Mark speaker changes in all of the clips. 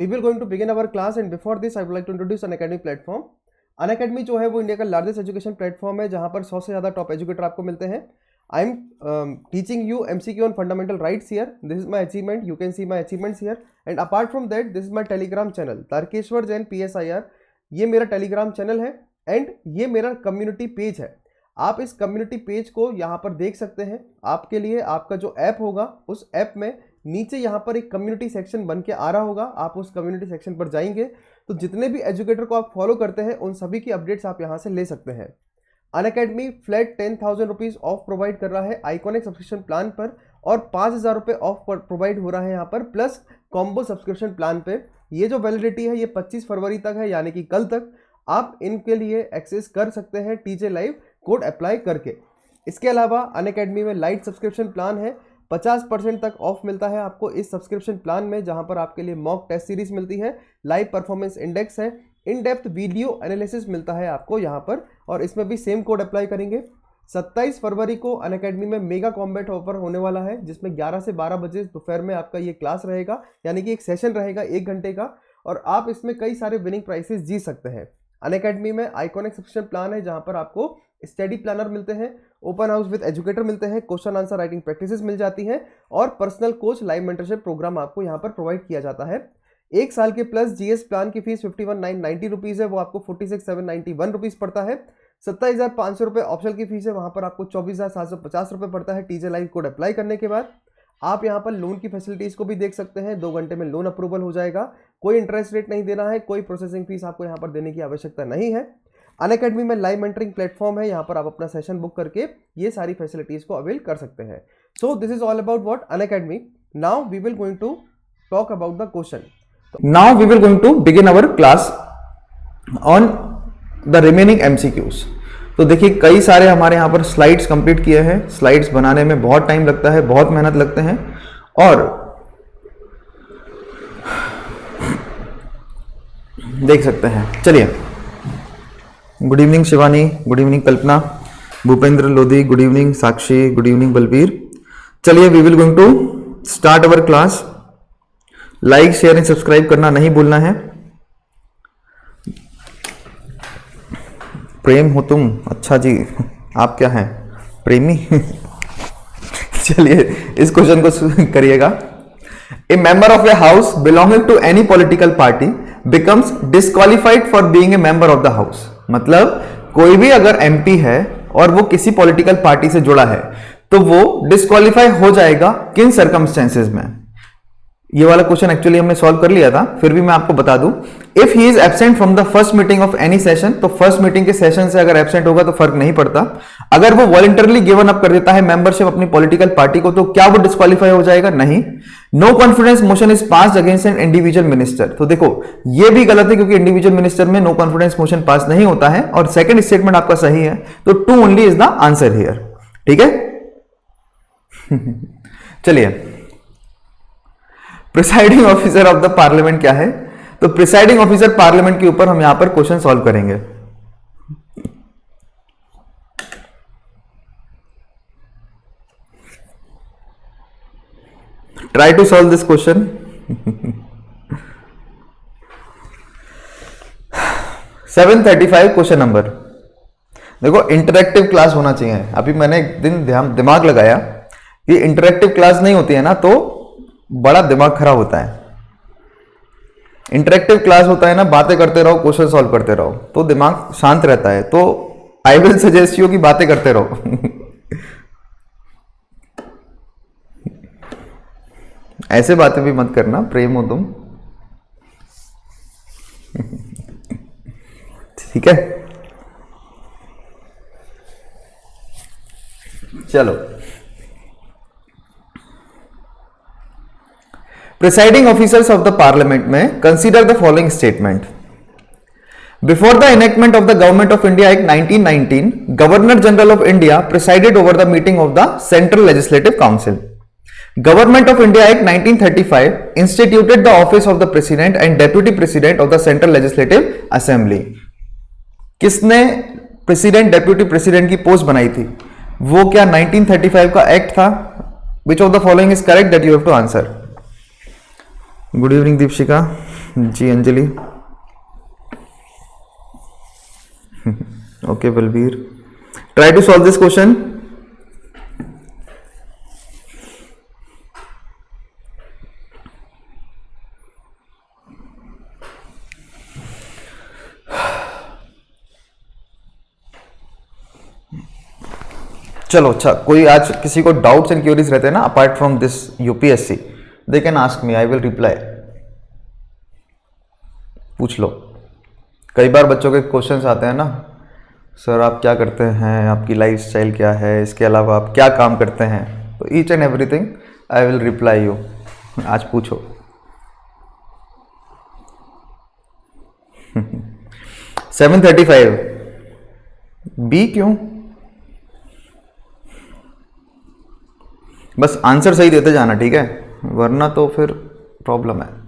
Speaker 1: We will going to begin our class and before this I would like to introduce Unacademy platform. Unacademy जो है वो India का largest education platform है जहां पर 100 से ज़्यादा टॉप एजुकेटर आपको मिलते हैं. I am teaching you MCQ on fundamental rights here. This is my achievement. You can see my achievements here. And apart from that, this is my Telegram channel. Tarkeshwar Jain PSIR. ये मेरा Telegram channel है and ये मेरा community page है. आप इस community page को यहाँ पर देख सकते हैं. आपके लिए आपका जो ऐप होगा उस ऐप में नीचे यहाँ पर एक कम्युनिटी सेक्शन बन के आ रहा होगा. आप उस कम्युनिटी सेक्शन पर जाएंगे तो जितने भी एजुकेटर को आप फॉलो करते हैं उन सभी की अपडेट्स आप यहाँ से ले सकते हैं. Unacademy flat 10,000 rupees of provide कर रहा है आइकॉनिक सब्सक्रिप्शन प्लान पर और 5,000 रुपये ऑफ प्रोवाइड हो रहा है यहाँ पर प्लस कॉम्बो सब्सक्रिप्शन प्लान पे. ये जो वैलिडिटी है ये 25 फरवरी तक है यानी कि कल तक आप इनके लिए एक्सेस कर सकते हैं टीजे लाइव कोड अप्लाई करके. इसके अलावा अनअकैडमी में लाइट सब्सक्रिप्शन प्लान है. 50% तक ऑफ मिलता है आपको इस सब्सक्रिप्शन प्लान में जहां पर आपके लिए मॉक टेस्ट सीरीज मिलती है, लाइव परफॉर्मेंस इंडेक्स है, इन डेप्थ वीडियो एनालिसिस मिलता है आपको यहां पर और इसमें भी सेम कोड अप्लाई करेंगे. 27 फरवरी को अनअकैडमी में मेगा कॉम्बैट ऑफर होने वाला है जिसमें 11 से 12 बजे दोपहर में आपका ये क्लास रहेगा यानी कि एक सेशन रहेगा 1 घंटे का और आप इसमें कई सारे विनिंग प्राइसेस जीत सकते हैं. अनअकैडमी में आइकॉनिक सब्सक्रिप्शन प्लान है जहां पर आपको स्टडी प्लानर मिलते हैं, ओपन हाउस विद एजुकेटर मिलते हैं, क्वेश्चन आंसर राइटिंग प्रैक्टिसेस मिल जाती है और personal coach live mentorship program आपको यहां पर प्रोवाइड किया जाता है. 1 साल के प्लस जीएस प्लान की फीस 51,990 रुपीज़ है, वो आपको 46,791 रुपीज़ पड़ता है. 27,500 रुपये ऑप्शनल की फीस है, वहां पर आपको 24,750 रुपये पड़ता है टीजे लाइव कोड अप्लाई करने के बाद. आप यहाँ पर लोन की फैसिलिटीज़ को भी देख सकते हैं. 2 घंटे में लोन अप्रूवल हो जाएगा. कोई इंटरेस्ट रेट नहीं देना है, कोई प्रोसेसिंग फीस आपको यहाँ पर देने की आवश्यकता नहीं है. अनअकैडमी में लाइव मेंटरिंग प्लेटफॉर्म है, यहाँ पर आप अपना सेशन बुक करके ये सारी फैसिलिटीज़ को अवेल कर सकते हैं. So this is all about what Unacademy. Now we will going to talk about the question.
Speaker 2: Now we will going to begin our class on the remaining MCQs. तो देखिए कई सारे हमारे यहाँ पर स्लाइड्स कंप्लीट किए हैं. स्लाइड्स बनाने में बहुत टाइम लगता है, बहुत मेहनत लगते हैं और देख सकते हैं. चलिए, good evening Shivani, good evening Kalpana, Bhupendra Lodhi, good evening Sakshi, good evening Balbir. चलिए we will going to start our class. Like share and subscribe करना नहीं भूलना है. प्रेम हो तुम, अच्छा जी, आप क्या हैं प्रेमी? चलिए इस क्वेश्चन को करिएगा. A member of a house belonging to any political party becomes disqualified for being a member of the house. मतलब कोई भी अगर एमपी है और वो किसी पॉलिटिकल पार्टी से जुड़ा है तो वो डिस्क्वालीफाई हो जाएगा किन सर्कमस्टेंसेज में. ये वाला क्वेश्चन एक्चुअली हमने सॉल्व कर लिया था, फिर भी मैं आपको बता दूं. If he is absent from the first meeting of any session, तो फर्स्ट मीटिंग के सेशन से अगर एब्सेंट होगा तो फर्क नहीं पड़ता. अगर वो वॉलंटरली गिवन अप कर देता है मेंबरशिप अपनी पॉलिटिकल पार्टी को तो क्या वो डिस्क्वालीफाई हो जाएगा? नहीं. No confidence motion is pass against an individual minister. तो देखो ये भी गलत है क्योंकि इंडिविजुअल मिनिस्टर में नो कॉन्फिडेंस मोशन पास नहीं होता है और सेकंड स्टेटमेंट आपका सही है. तो 2 only is the answer here. ठीक है. चलिए, presiding officer of the parliament क्या है? तो प्रिसाइडिंग ऑफिसर पार्लियामेंट के ऊपर हम यहां पर क्वेश्चन सॉल्व करेंगे. Try to solve this question. 735 question number. देखो इंटरेक्टिव क्लास होना चाहिए. अभी मैंने एक दिन दिमाग लगाया कि इंटरेक्टिव क्लास नहीं होती है ना तो बड़ा दिमाग खराब होता है. इंटरेक्टिव क्लास होता है ना, बातें करते रहो, क्वेश्चन सॉल्व करते रहो तो दिमाग शांत रहता है. तो आई विल सजेस्ट यू कि बातें करते रहो. ऐसे बातें भी मत करना, प्रेम हो तुम. ठीक है, चलो. Presiding officers of the parliament may consider the following statement. Before the enactment of the Government of India Act 1919, Governor General of India presided over the meeting of the Central Legislative Council. Government of India Act 1935 instituted the office of the President and Deputy President of the Central Legislative Assembly. किसने president deputy president की post बनाई थी? वो क्या 1935 का act था? Which of the following is correct that you have to answer? Good evening Deepshikha. Ji Anjali, okay Balbir, try to solve this question. चलो अच्छा, कोई आज किसी को डाउट्स एंड क्यूरीज रहते हैं ना apart from this UPSC, they can ask me, I will reply. पूछ लो। कई बार बच्चों के क्वेश्चंस आते हैं ना, सर आप क्या करते हैं, आपकी लाइफ स्टाइल क्या है, इसके अलावा आप क्या काम करते हैं, तो each and everything I will reply you. आज पूछो। 7:35 बी क्यों? बस आंसर सही देते जाना, ठीक है, वरना तो फिर प्रॉब्लम है।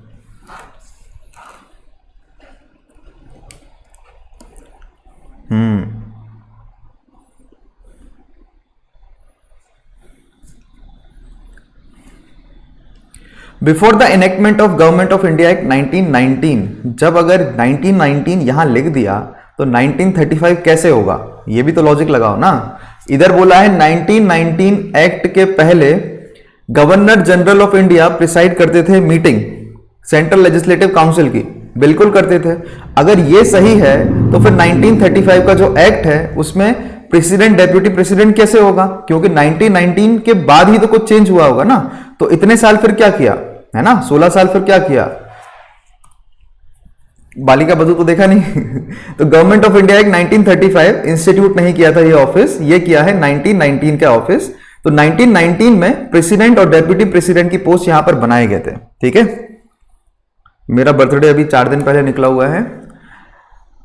Speaker 2: Before the enactment of government of India act 1919, जब अगर 1919 यहां लिख दिया तो 1935 कैसे होगा? ये भी तो लॉजिक लगाओ ना। इधर बोला है 1919 एक्ट के पहले governor general of India preside करते थे मीटिंग सेंट्रल लेजिस्लेटिव काउंसिल की, बिल्कुल करते थे। अगर ये सही है तो फिर 1935 का जो एक्ट है उसमें प्रेसिडेंट डेप्यूटी प्रेसिडेंट कैसे होगा? क्योंकि 1919 के बाद ही तो कुछ चेंज हुआ होगा ना। तो इतने साल फिर क्या किया, है ना, 16 साल फिर क्या किया? बालिका बधू तो देखा नहीं। तो गवर्नमेंट ऑफ इंडिया एक 1935 इंस्टीट्यूट नहीं किया था ये ऑफिस, ये किया है 1919 का ऑफिस। तो 1919 में प्रेसिडेंट और डेप्यूटी प्रेसिडेंट की पोस्ट यहां पर बनाए गए थे, ठीक है। मेरा बर्थडे अभी 4 दिन पहले निकला हुआ है।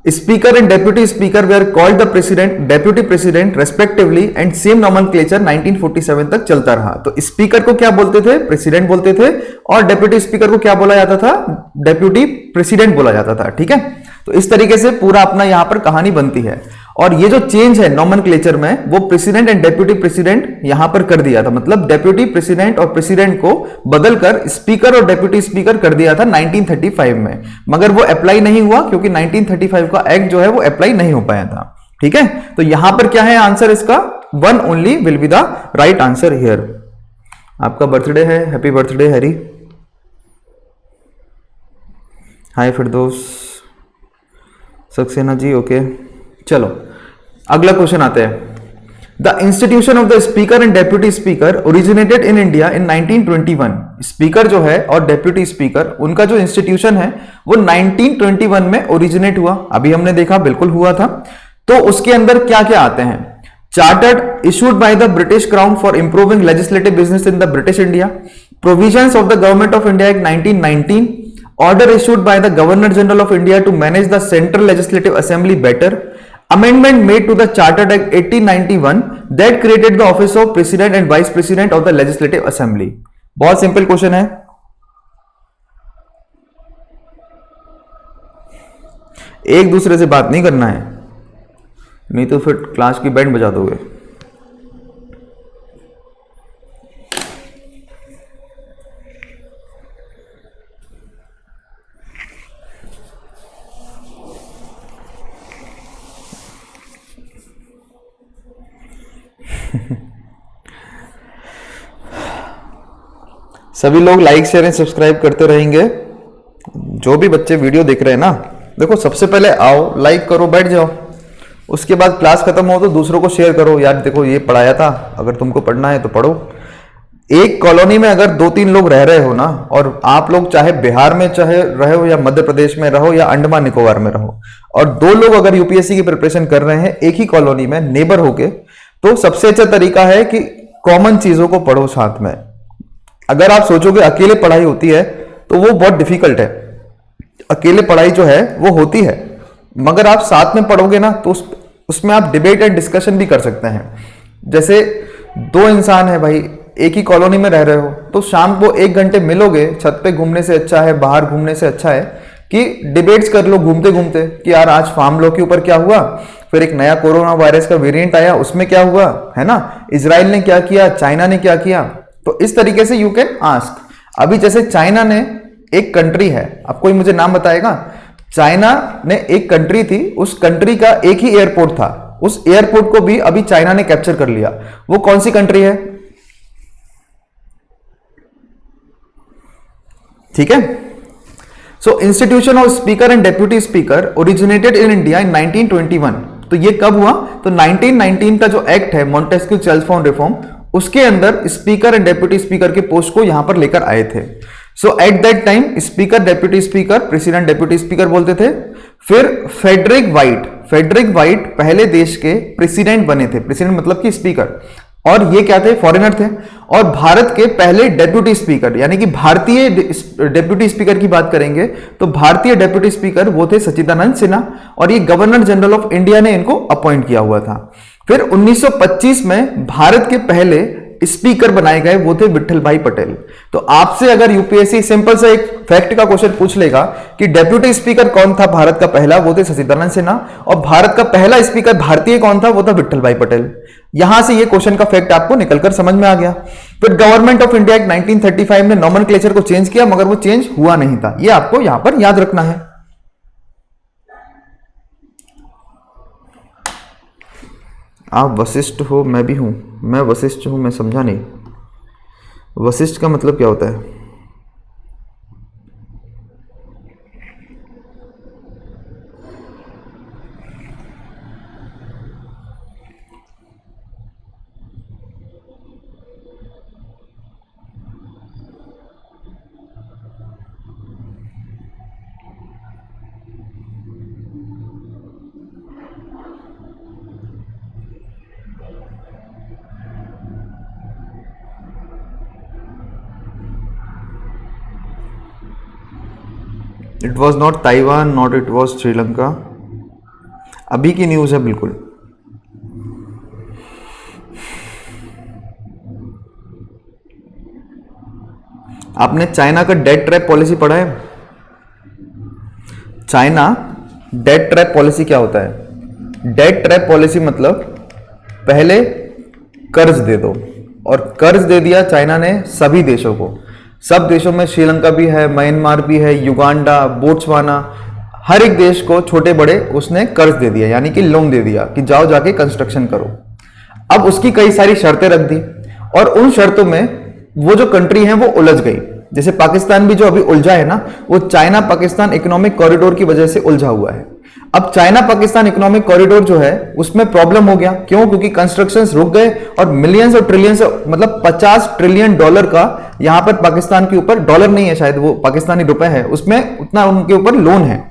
Speaker 2: Speaker and deputy speaker where called the president deputy president respectively and same nomenclature 1947 तक चलता रहा। तो स्पीकर को क्या बोलते थे? प्रेसिडेंट बोलते थे, और डेप्यूटी स्पीकर को क्या बोला जाता था? डेप्यूटी प्रेसिडेंट बोला जाता था, ठीक है। तो इस तरीके से पूरा अपना यहां पर कहानी बनती है। और ये जो चेंज है नॉमेनक्लेचर में, वो प्रेसिडेंट एंड डेप्यूटी प्रेसिडेंट यहां पर कर दिया था, मतलब डेप्यूटी प्रेसिडेंट और प्रेसिडेंट को बदलकर स्पीकर और डेप्यूटी स्पीकर कर दिया था 1935 में। मगर वो अप्लाई नहीं हुआ क्योंकि 1935 का एक्ट जो है वो अप्लाई नहीं हो पाया था, ठीक है। तो यहां पर क्या है आंसर इसका? One only will be the right answer here. आपका बर्थडे है, हैप्पी बर्थडे हैरी। हाय फिरदौस, सक्सेना जी, ओके। चलो अगला क्वेश्चन आते हैं। The institution of the speaker and deputy speaker originated in India in 1921। Speaker जो है और डेप्यूटी स्पीकर, उनका जो इंस्टीट्यूशन है वो 1921 में ओरिजिनेट हुआ। अभी हमने देखा, बिल्कुल हुआ था। तो उसके अंदर क्या क्या आते हैं? Chartered issued by the British crown for improving legislative business in the British India, provisions of the government of India act 1919, order issued by the governor general of India to manage the central legislative assembly better, amendment made to the Chartered Act 1891 that created the office of President and Vice President of the Legislative Assembly। बहुत simple question है। एक दूसरे से बात नहीं करना है, नहीं तो फिर क्लास की बैंड बजा दोगे। सभी लोग लाइक शेयर एंड सब्सक्राइब करते रहेंगे। जो भी बच्चे वीडियो देख रहे हैं ना, देखो सबसे पहले आओ, लाइक करो, बैठ जाओ। उसके बाद क्लास खत्म हो तो दूसरों को शेयर करो, यार देखो ये पढ़ाया था, अगर तुमको पढ़ना है तो पढ़ो। एक कॉलोनी में अगर 2-3 लोग रह रहे हो ना, और आप लोग चाहे बिहार में चाहे रहो या मध्य प्रदेश में रहो या अंडमान निकोबार में रहो, और 2 लोग अगर यूपीएससी की प्रिपरेशन कर रहे हैं एक ही कॉलोनी में नेबर होके, तो सबसे अच्छा तरीका है कि कॉमन चीजों को पढ़ो साथ में। अगर आप सोचोगे अकेले पढ़ाई होती है तो वो बहुत डिफिकल्ट है। अकेले पढ़ाई जो है वो होती है, मगर आप साथ में पढ़ोगे ना तो उसमें आप डिबेट एंड डिस्कशन भी कर सकते हैं। जैसे 2 इंसान है भाई, एक ही कॉलोनी में रह रहे हो, तो शाम को 1 घंटे मिलोगे, छत पे घूमने से अच्छा है, बाहर घूमने से अच्छा है कि डिबेट्स कर लो घूमते घूमते कि यार आज फार्म लॉ के ऊपर क्या हुआ, फिर एक नया कोरोना वायरस का वेरिएंट आया उसमें क्या हुआ, है ना, इजराइल ने क्या किया, चाइना ने क्या किया। तो इस तरीके से यू कैन आस्क। अभी जैसे चाइना ने एक कंट्री है, अब कोई मुझे नाम बताएगा? चाइना ने एक कंट्री थी, उस कंट्री का एक ही एयरपोर्ट था, उस एयरपोर्ट को भी अभी चाइना ने कैप्चर कर लिया। वो कौन सी कंट्री है? ठीक है। So institution of speaker and deputy speaker originated in India in 1921। तो ये कब हुआ? तो 1919 का जो एक्ट है मॉन्टेस्क्यू चेल्सफोर्ड रिफॉर्म, उसके अंदर स्पीकर एंड डेप्यूटी स्पीकर के पोस्ट को यहां पर लेकर आए थे। So at that time speaker, deputy speaker, president, deputy speaker बोलते थे। फिर फेडरिक वाइट पहले देश के प्रेसिडेंट बने थे। प्रेसिडेंट मतलब कि स्पीकर, और ये क्या थे? फॉरेनर थे। और भारत के पहले डेप्यूटी स्पीकर, यानी कि भारतीय डेप्यूटी स्पीकर की बात करेंगे तो भारतीय डेप्यूटी स्पीकर वो थे सच्चिदानंद सिन्हा, और ये गवर्नर जनरल ऑफ इंडिया ने इनको अपॉइंट किया हुआ था। फिर 1925 में भारत के पहले स्पीकर बनाए गए, वो थे विट्ठल भाई पटेल। तो आपसे अगर यूपीएससी सिंपल से एक फैक्ट का क्वेश्चन पूछ लेगा कि डेप्यूटी स्पीकर कौन था भारत का पहला, वो थे सच्चिदानंद सिन्हा, और भारत का पहला स्पीकर भारतीय कौन था, वो था विट्ठल भाई पटेल। यहां से ये क्वेश्चन का फैक्ट आपको निकलकर समझ में आ गया। फिर गवर्नमेंट ऑफ इंडिया एक्ट 1935 ने नॉमेनक्लेचर को चेंज किया, मगर वो चेंज हुआ नहीं था। ये आपको यहां पर याद रखना है। आप वशिष्ठ हो, मैं भी हूं, मैं वशिष्ठ हूं, मैं समझा नहीं। वशिष्ठ का मतलब क्या होता है? It was not Taiwan, not it was Sri Lanka. अभी की न्यूज है बिल्कुल। आपने चाइना का डेट ट्रैप पॉलिसी पढ़ा है? चाइना डेट ट्रैप पॉलिसी क्या होता है? डेट ट्रैप पॉलिसी मतलब पहले कर्ज दे दो, और कर्ज दे दिया चाइना ने सभी देशों को। सब देशों में, श्रीलंका भी है, म्यांमार भी है, युगांडा, बोट्सवाना, हर एक देश को छोटे बड़े उसने कर्ज दे दिया, यानी कि लोन दे दिया कि जाओ जाके कंस्ट्रक्शन करो। अब उसकी कई सारी शर्तें रख दी, और उन शर्तों में वो जो कंट्री है वो उलझ गई। जैसे पाकिस्तान भी जो अभी उलझा है ना, वो चाइना पाकिस्तान इकोनॉमिक कॉरिडोर की वजह से उलझा हुआ है। अब चाइना पाकिस्तान इकोनॉमिक कॉरिडोर जो है उसमें प्रॉब्लम हो गया। क्यों? क्योंकि कंस्ट्रक्शंस रुक गए, और मिलियंस और ट्रिलियंस, मतलब 50 ट्रिलियन डॉलर का यहां पर पाकिस्तान के ऊपर, डॉलर नहीं है शायद, वो पाकिस्तानी रुपए है, उसमें उतना उनके ऊपर लोन है।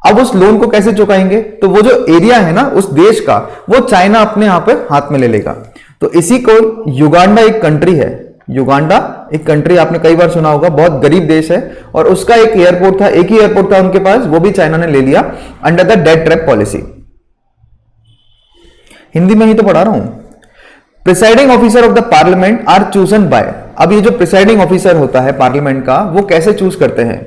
Speaker 2: अब उस लोन को कैसे चुकाएंगे? तो वो जो एरिया है ना उस देश का, वो चाइना अपने यहां पर हाथ में ले लेगा। तो इसी को युगांडा एक कंट्री है, युगांडा एक कंट्री आपने कई बार सुना होगा, बहुत गरीब देश है, और उसका एक एयरपोर्ट था, एक ही एयरपोर्ट था उनके पास, वो भी चाइना ने ले लिया under the debt trap policy. Hindi में ही तो पढ़ा रहा हूं। Presiding officer of the parliament are chosen by. अब ये जो प्रिसाइडिंग ऑफिसर होता है पार्लियामेंट का, वो कैसे चूज करते हैं?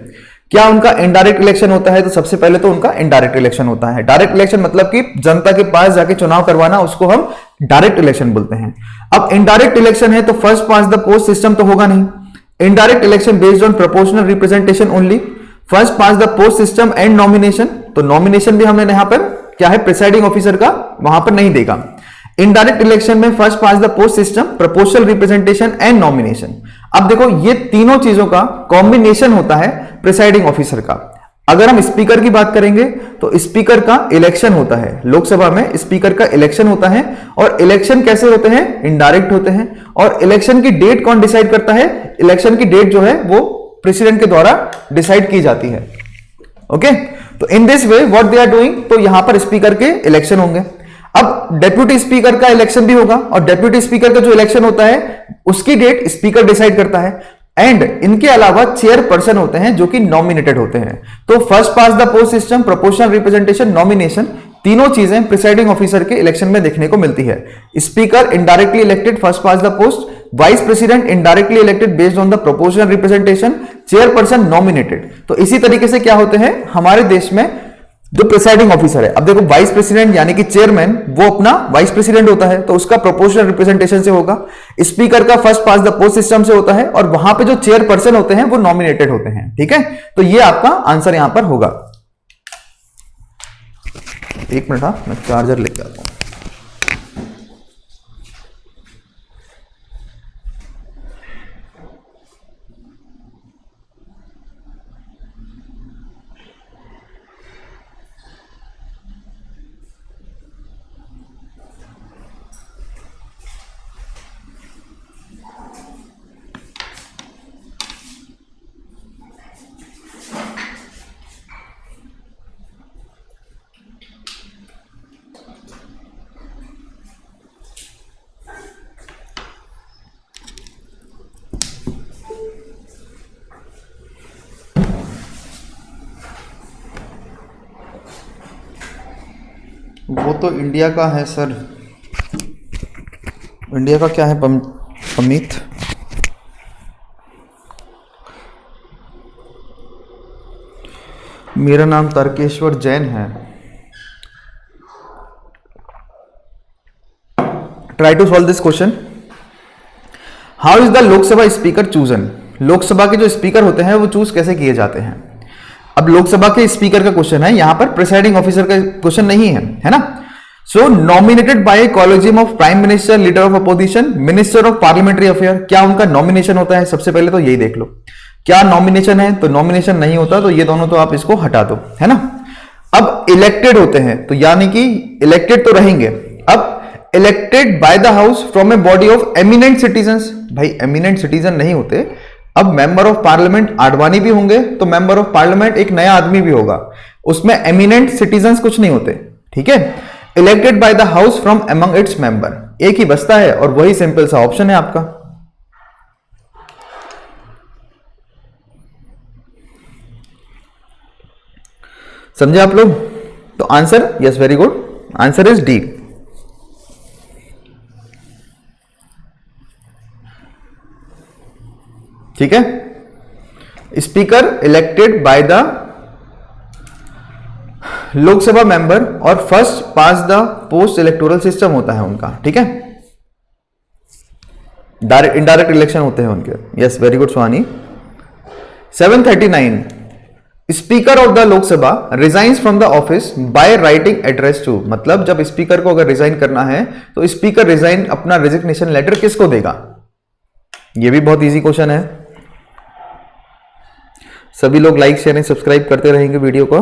Speaker 2: क्या उनका इनडायरेक्ट इलेक्शन होता है? तो सबसे पहले तो उनका इनडायरेक्ट इलेक्शन होता है। डायरेक्ट इलेक्शन मतलब कि जनता के पास जाके चुनाव करवाना, उसको हम डायरेक्ट इलेक्शन बोलते हैं। अब इनडायरेक्ट इलेक्शन है तो first past the post system तो होगा नहीं। Indirect election based on proportional representation only, first past the post system and nomination. तो नॉमिनेशन भी हमने यहां पर क्या है, प्रिसाइडिंग ऑफिसर का वहां पर नहीं देगा। इनडायरेक्ट इलेक्शन में first past the post system, proportional representation and nomination. अब देखो ये तीनों चीजों का कॉम्बिनेशन होता है प्रिसाइडिंग ऑफिसर का। अगर हम स्पीकर की बात करेंगे तो स्पीकर का इलेक्शन होता है, लोकसभा में स्पीकर का इलेक्शन होता है, और इलेक्शन कैसे होते हैं? इनडायरेक्ट होते हैं। और इलेक्शन की डेट कौन डिसाइड करता है? इलेक्शन की डेट जो है वो प्रेसिडेंट के द्वारा डिसाइड की जाती है। ओके, तो in this way what they are doing, तो यहां पर स्पीकर के इलेक्शन होंगे। अब डेप्यूटी स्पीकर का इलेक्शन भी होगा, और डेप्यूटी स्पीकर का जो इलेक्शन होता है उसकी डेट स्पीकर डिसाइड करता है। एंड इनके अलावा चेयरपर्सन होते हैं जो कि नॉमिनेटेड होते हैं। तो first past the post system, proportional representation, nomination, तीनों चीजें प्रिसाइडिंग ऑफिसर के इलेक्शन में देखने को मिलती है। Speaker indirectly elected, first past the post, vice president indirectly elected based on the proportional representation, chairperson nominated. तो इसी तरीके से क्या होते हैं हमारे देश में जो प्रिसाइडिंग ऑफिसर है, अब देखो वाइस प्रेसिडेंट यानी कि चेयरमैन वो अपना वाइस प्रेसिडेंट होता है, तो उसका प्रोपोर्शनल रिप्रेजेंटेशन से होगा। स्पीकर का first past the post system से होता है, और वहां पे जो चेयरपर्सन होते हैं वो नॉमिनेटेड होते हैं। ठीक है, तो ये आपका आंसर यहां पर होगा। एक मिनट, हाँ मैं चार्जर लेके आता हूं। वो तो इंडिया का है सर। इंडिया का क्या है अमित? मेरा नाम तारकेश्वर जैन है। Try to solve this question. How is the Lok Sabha speaker chosen? Lok Sabha के जो स्पीकर होते हैं वो चूज कैसे किए जाते हैं? अब लोकसभा के स्पीकर का क्वेश्चन है, यहां पर प्रिसाइडिंग ऑफिसर का क्वेश्चन नहीं है ना। So nominated by collegium of prime minister, leader of opposition, minister of parliamentary affair. क्या उनका नॉमिनेशन होता है? सबसे पहले तो यही देख लो, क्या नॉमिनेशन है? तो नॉमिनेशन नहीं होता, तो ये दोनों तो आप इसको हटा दो, है ना। अब इलेक्टेड होते हैं, तो यानी कि इलेक्टेड तो रहेंगे। अब elected by the house from a body of eminent citizens. भाई एमिनेंट सिटीजन नहीं होते। अब मेंबर ऑफ पार्लियामेंट आडवाणी भी होंगे, तो मेंबर ऑफ पार्लियामेंट एक नया आदमी भी होगा, उसमें एमिनेंट सिटीजंस कुछ नहीं होते। ठीक है, elected by the house from among its member, एक ही बचता है और वही सिंपल सा ऑप्शन है आपका। समझे आप लोग? तो answer, yes very good, answer is D. ठीक है, speaker elected by the Lok Sabha member और first past the post electoral system होता है उनका। ठीक है, डायरेक्ट इनडायरेक्ट इलेक्शन होते हैं उनके। Yes very good Swani. 739 speaker of the Lok Sabha resigns from the office by writing address to. मतलब जब स्पीकर को अगर रिजाइन करना है तो स्पीकर रिजाइन अपना रेजिग्नेशन लेटर किसको देगा? यह भी बहुत इजी क्वेश्चन है। सभी लोग लाइक शेयर एंड सब्सक्राइब करते रहेंगे वीडियो को।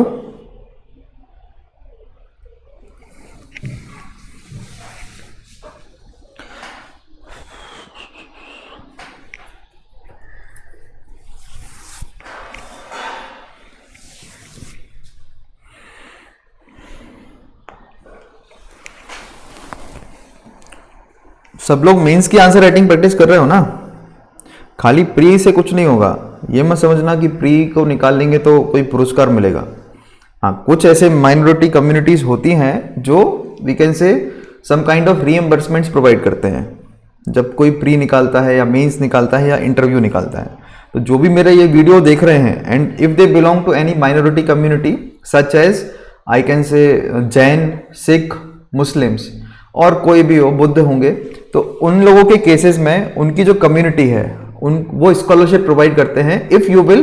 Speaker 2: सब लोग मेंस की आंसर राइटिंग प्रैक्टिस कर रहे हो ना? खाली प्री से कुछ नहीं होगा, ये मत समझना कि प्री को निकाल लेंगे तो कोई पुरस्कार मिलेगा। हाँ, कुछ ऐसे माइनॉरिटी कम्युनिटीज होती हैं जो we can say some kind of reimbursements provide करते हैं जब कोई प्री निकालता है या मेंस निकालता है या इंटरव्यू निकालता है। तो जो भी मेरा ये वीडियो देख रहे हैं and if they belong to any minority community such as I can say Jain, Sikh, Muslims और कोई भी हो, बुद्ध होंगे, तो उन लोगों के केसेस में उनकी जो कम्युनिटी है वो स्कॉलरशिप प्रोवाइड करते हैं if you will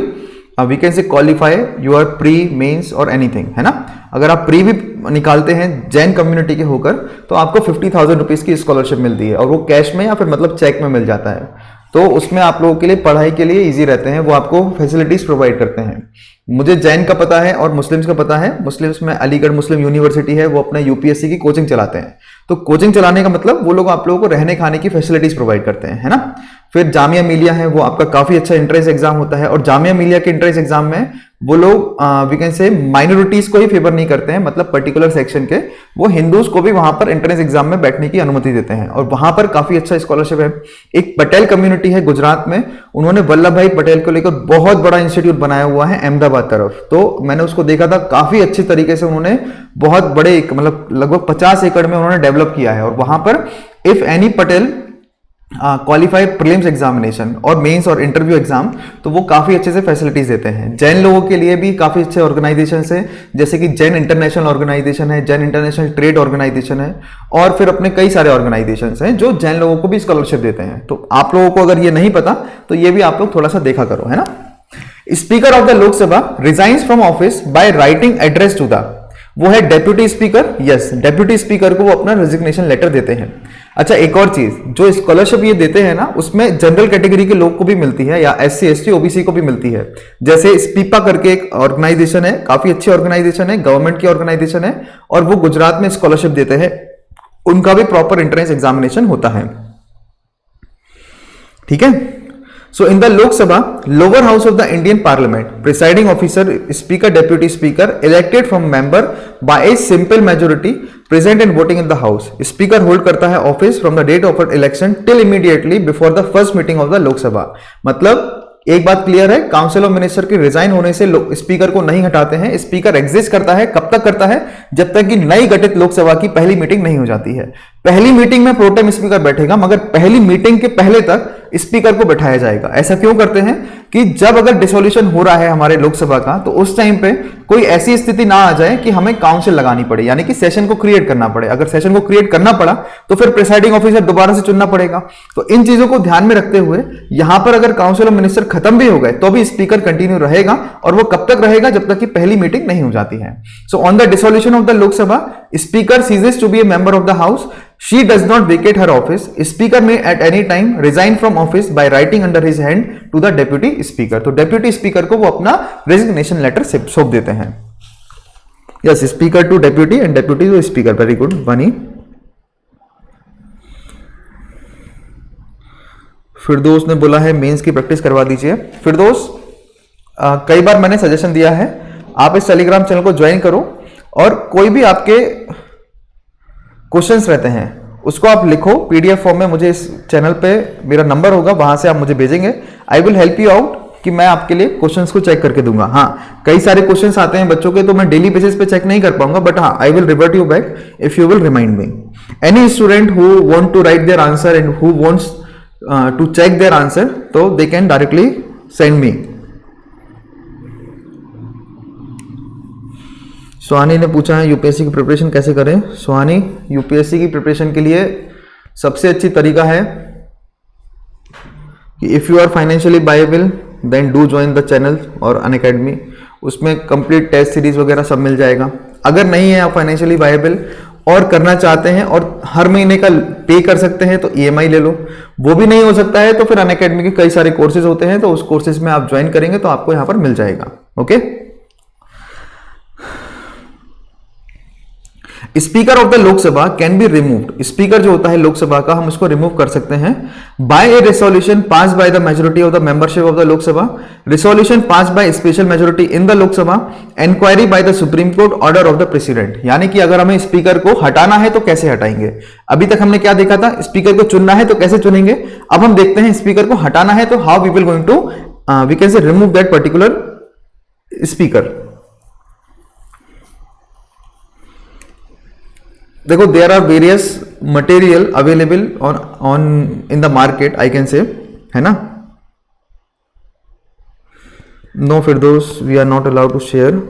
Speaker 2: we can say qualify your pre, mains और एनीथिंग, है ना। अगर आप प्री भी निकालते हैं जैन कम्युनिटी के होकर तो आपको 50,000 रुपीज की स्कॉलरशिप मिलती है और वो कैश में या फिर मतलब चेक में मिल जाता है। तो उसमें आप लोगों के लिए पढ़ाई के लिए इजी रहते हैं, वो आपको फैसिलिटीज प्रोवाइड करते हैं। मुझे जैन का पता है और मुस्लिम्स का पता है। मुस्लिम्स में अलीगढ़ मुस्लिम यूनिवर्सिटी है, वो अपना यूपीएससी की कोचिंग चलाते हैं। तो कोचिंग चलाने का मतलब वो लोग आप लोगों को रहने खाने की फैसिलिटीज प्रोवाइड करते हैं, है ना। फिर जामिया मिलिया है, वो आपका काफी अच्छा एंट्रेंस एग्जाम होता है और जामिया मिलिया के एंट्रेंस एग्जाम में वो लोग वी कैन से माइनॉरिटीज को ही फेवर नहीं करते हैं, मतलब पर्टिकुलर सेक्शन के, वो हिंदूज को भी वहां पर एंट्रेंस एग्जाम में बैठने की अनुमति देते हैं और वहां पर काफी अच्छा स्कॉलरशिप है। एक पटेल कम्युनिटी है गुजरात में, उन्होंने वल्लभ भाई पटेल को लेकर बहुत बड़ा इंस्टीट्यूट बनाया हुआ है अहमदाबाद तरफ। तो मैंने उसको देखा था, काफी अच्छी तरीके से उन्होंने बहुत बड़े मतलब लगभग 50 एकड़ में उन्होंने डेवलप किया है और वहां पर if any Patel qualified prelims examination और मेंस और इंटरव्यू एग्जाम, तो वो काफ़ी अच्छे से फैसिलिटीज देते हैं। जैन लोगों के लिए भी काफ़ी अच्छे ऑर्गेनाइजेशन है, जैसे कि जैन इंटरनेशनल ऑर्गेनाइजेशन है, जैन इंटरनेशनल ट्रेड ऑर्गेनाइजेशन है, और फिर अपने कई सारे ऑर्गेनाइजेशन हैं जो जैन लोगों को भी स्कॉलरशिप देते हैं। तो आप लोगों को अगर ये नहीं पता तो ये भी आप लोग थोड़ा सा देखा करो, है ना। Speaker of the Lok Sabha resigns from office by writing address to the, वो है deputy speaker. Yes, deputy speaker को वो अपना रेजिग्नेशन लेटर देते हैं। अच्छा, एक और चीज, जो स्कॉलरशिप ये देते हैं ना, उसमें जनरल कैटेगरी के लोग को भी मिलती है, या SC ST OBC को भी मिलती है। जैसे स्पीपा करके एक ऑर्गेनाइजेशन है, काफी अच्छी ऑर्गेनाइजेशन है, गवर्नमेंट की ऑर्गेनाइजेशन है, और वो गुजरात में स्कॉलरशिप देते हैं। उनका भी प्रॉपर एंट्रेंस एग्जामिनेशन होता है, ठीक है। So in the Lok Sabha, lower house of the Indian Parliament, presiding officer, speaker, deputy speaker, elected from member by a simple majority, present and voting in the house. Speaker hold करता है office from the date of election till immediately before the first meeting of the Lok Sabha. मतलब एक बात clear है, council of minister के resign होने से speaker को नहीं हटाते हैं। स्पीकर एग्जिस्ट करता है, कब तक करता है? जब तक कि नई गठित लोकसभा की पहली मीटिंग नहीं हो जाती है। पहली मीटिंग में प्रोटेम स्पीकर बैठेगा, मगर पहली मीटिंग के पहले तक स्पीकर को बैठाया जाएगा। ऐसा क्यों करते हैं कि जब अगर डिसोल्यूशन हो रहा है हमारे लोकसभा का, तो उस टाइम पे कोई ऐसी स्थिति ना आ जाए कि हमें काउंसिल लगानी पड़े, यानी कि सेशन को क्रिएट करना पड़े। अगर सेशन को क्रिएट करना पड़ा तो फिर प्रिसाइडिंग ऑफिसर दोबारा से चुनना पड़ेगा। तो इन चीजों को ध्यान में रखते हुए यहां पर अगर काउंसिल ऑफ मिनिस्टर खत्म भी हो गए तो भी स्पीकर कंटिन्यू रहेगा, और वो कब तक रहेगा? जब तक कि पहली मीटिंग नहीं हो जाती है। So on the dissolution of the Lok Sabha, speaker ceases to be a member of the house, she does not vacate her office. Speaker may at any time resign from office by writing under his hand to the deputy speaker. तो deputy speaker को वो अपना resignation letter सौंप देते हैं। Yes, speaker to deputy and deputy to speaker. Very good, Vani. फिरदौस ने बोला है मेंस की प्रैक्टिस करवा दीजिए। फिरदौस, कई बार मैंने सजेशन दिया है, आप इस टेलीग्राम चैनल को ज्वाइन करो, और कोई भी आपके क्वेश्चंस रहते हैं उसको आप लिखो PDF फॉर्म में। मुझे इस चैनल पे मेरा नंबर होगा, वहां से आप मुझे भेजेंगे। I will help you out कि मैं आपके लिए क्वेश्चंस को चेक करके दूंगा। हाँ, कई सारे क्वेश्चंस आते हैं बच्चों के, तो मैं डेली बेसिस पे चेक नहीं कर पाऊंगा, बट हाँ, I will revert you back if you will remind me. Any student who want to write their answer and who wants to check their answer, तो they can directly send me. Suhani ने पूछा है UPSC की preparation कैसे करें। सुहानी, UPSC की preparation के लिए सबसे अच्छी तरीका है कि if you are financially viable then do join the channel और अनअकैडमी। उसमें कंप्लीट टेस्ट सीरीज वगैरह सब मिल जाएगा। अगर नहीं है आप फाइनेंशियली वायबल और करना चाहते हैं और हर महीने का पे कर सकते हैं, तो EMI ले लो। वो भी नहीं हो सकता है तो फिर अनअकैडमी के कई सारे कोर्सेज होते हैं, तो उस कोर्सेज में आप ज्वाइन करेंगे तो आपको यहां पर मिल जाएगा। Okay. Speaker of the Lok Sabha can be removed. Speaker जो होता है लोकसभा का, हम उसको रिमूव कर सकते हैं by a resolution pass by the majority of the membership of the Lok Sabha, resolution pass by special majority in the Lok Sabha, inquiry by the supreme court, order of the president. यानी कि अगर हमें स्पीकर को हटाना है तो कैसे हटाएंगे। अभी तक हमने क्या देखा था, स्पीकर को चुनना है तो कैसे चुनेंगे। अब हम देखते हैं स्पीकर को हटाना है तो how we will going to we can say remove that particular speaker. देखो, there are various material available on in the market, I can say, है ना। No Firdaus, we are not allowed to share.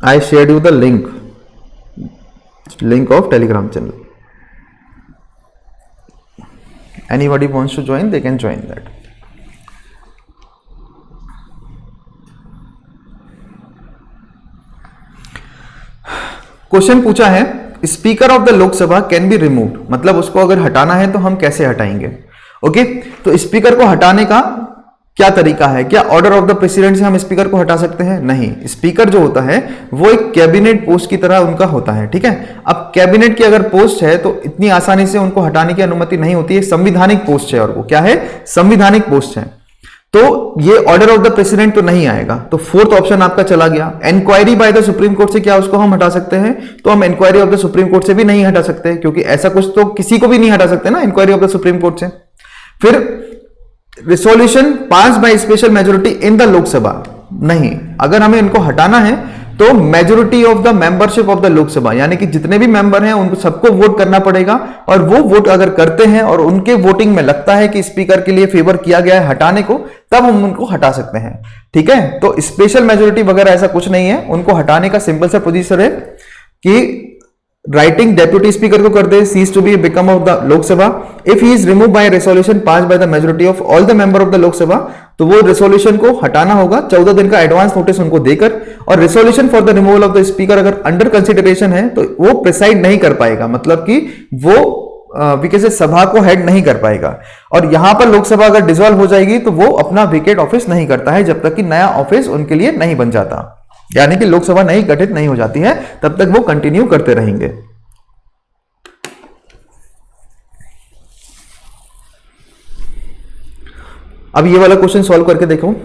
Speaker 2: I shared you the link of Telegram channel. Anybody wants to join, they can join that. Question पूछा है, speaker of the Lok Sabha can be removed, मतलब उसको अगर हटाना है तो हम कैसे हटाएंगे। ओके, तो स्पीकर को हटाने का क्या तरीका है। क्या ऑर्डर ऑफ द प्रेसिडेंट से हम स्पीकर को हटा सकते हैं? नहीं। स्पीकर जो होता है वो एक कैबिनेट पोस्ट की तरह उनका होता है, ठीक है। अब कैबिनेट की अगर पोस्ट है तो इतनी आसानी से उनको हटाने की अनुमति नहीं होती है। संविधानिक पोस्ट है, और वो क्या है, संविधानिक पोस्ट है। तो ये ऑर्डर ऑफ द प्रेसिडेंट तो नहीं आएगा। तो फोर्थ ऑप्शन आपका चला गया। Inquiry by the supreme court से क्या उसको हम हटा सकते हैं? तो हम inquiry of the supreme court से भी नहीं हटा सकते, क्योंकि ऐसा कुछ तो किसी को भी नहीं हटा सकते ना inquiry of the supreme court से। फिर resolution pass by special majority in the Lok Sabha, नहीं। अगर हमें इनको हटाना है तो majority of the membership of the Lok Sabha, यानी कि जितने भी मेंबर हैं उनको सबको वोट करना पड़ेगा, और वो वोट अगर करते हैं और उनके वोटिंग में लगता है कि स्पीकर के लिए फेवर किया गया है हटाने को, तब हम उनको हटा सकते हैं। ठीक है, तो स्पेशल मेजोरिटी वगैरह ऐसा कुछ नहीं है। उनको हटाने का सिंपल सा प्रोसीजर है कि राइटिंग डेप्यूटी स्पीकर को कर दे cease to be become of the Lok Sabha if he is remove by resolution pass by the majority of all the member of the Lok Sabha. तो वो रेजोल्यूशन को हटाना होगा 14 दिन का एडवांस नोटिस उनको देकर, और resolution for the removal of the speaker अगर अंडर कंसिडरेशन है तो वो प्रिसाइड नहीं कर पाएगा, मतलब कि वो विकेट से सभा को हेड नहीं कर पाएगा। और यहां पर लोकसभा अगर डिसॉल्व हो जाएगी तो वो अपना विकेट ऑफिस नहीं करता है जब तक कि नया ऑफिस उनके लिए नहीं बन जाता, यानी कि लोकसभा नई गठित नहीं हो जाती है, तब तक वो कंटिन्यू करते रहेंगे। अब ये वाला क्वेश्चन सॉल्व करके देखो।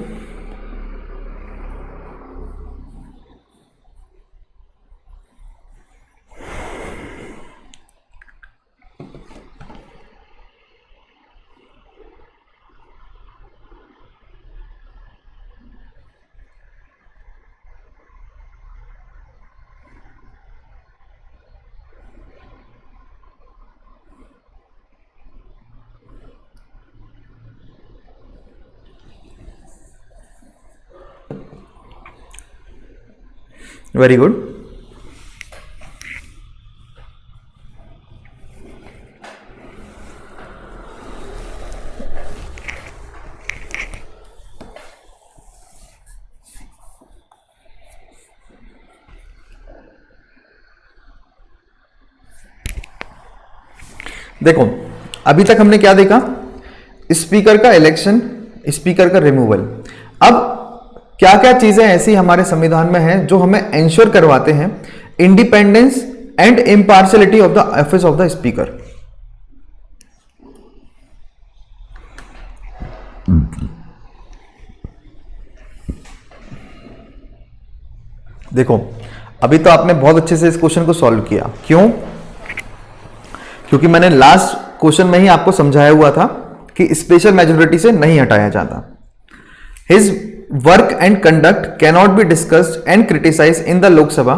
Speaker 2: Very good. देखो अभी तक हमने क्या देखा, स्पीकर का इलेक्शन, स्पीकर का रिमूवल। अब क्या क्या चीजें ऐसी हमारे संविधान में हैं जो हमें एंश्योर करवाते हैं independence and impartiality of the office of the speaker. देखो अभी तो आपने बहुत अच्छे से इस क्वेश्चन को सॉल्व किया, क्यों? क्योंकि मैंने लास्ट क्वेश्चन में ही आपको समझाया हुआ था कि स्पेशल मेजोरिटी से नहीं हटाया जाता। His work and conduct cannot be discussed and criticize in the Lok Sabha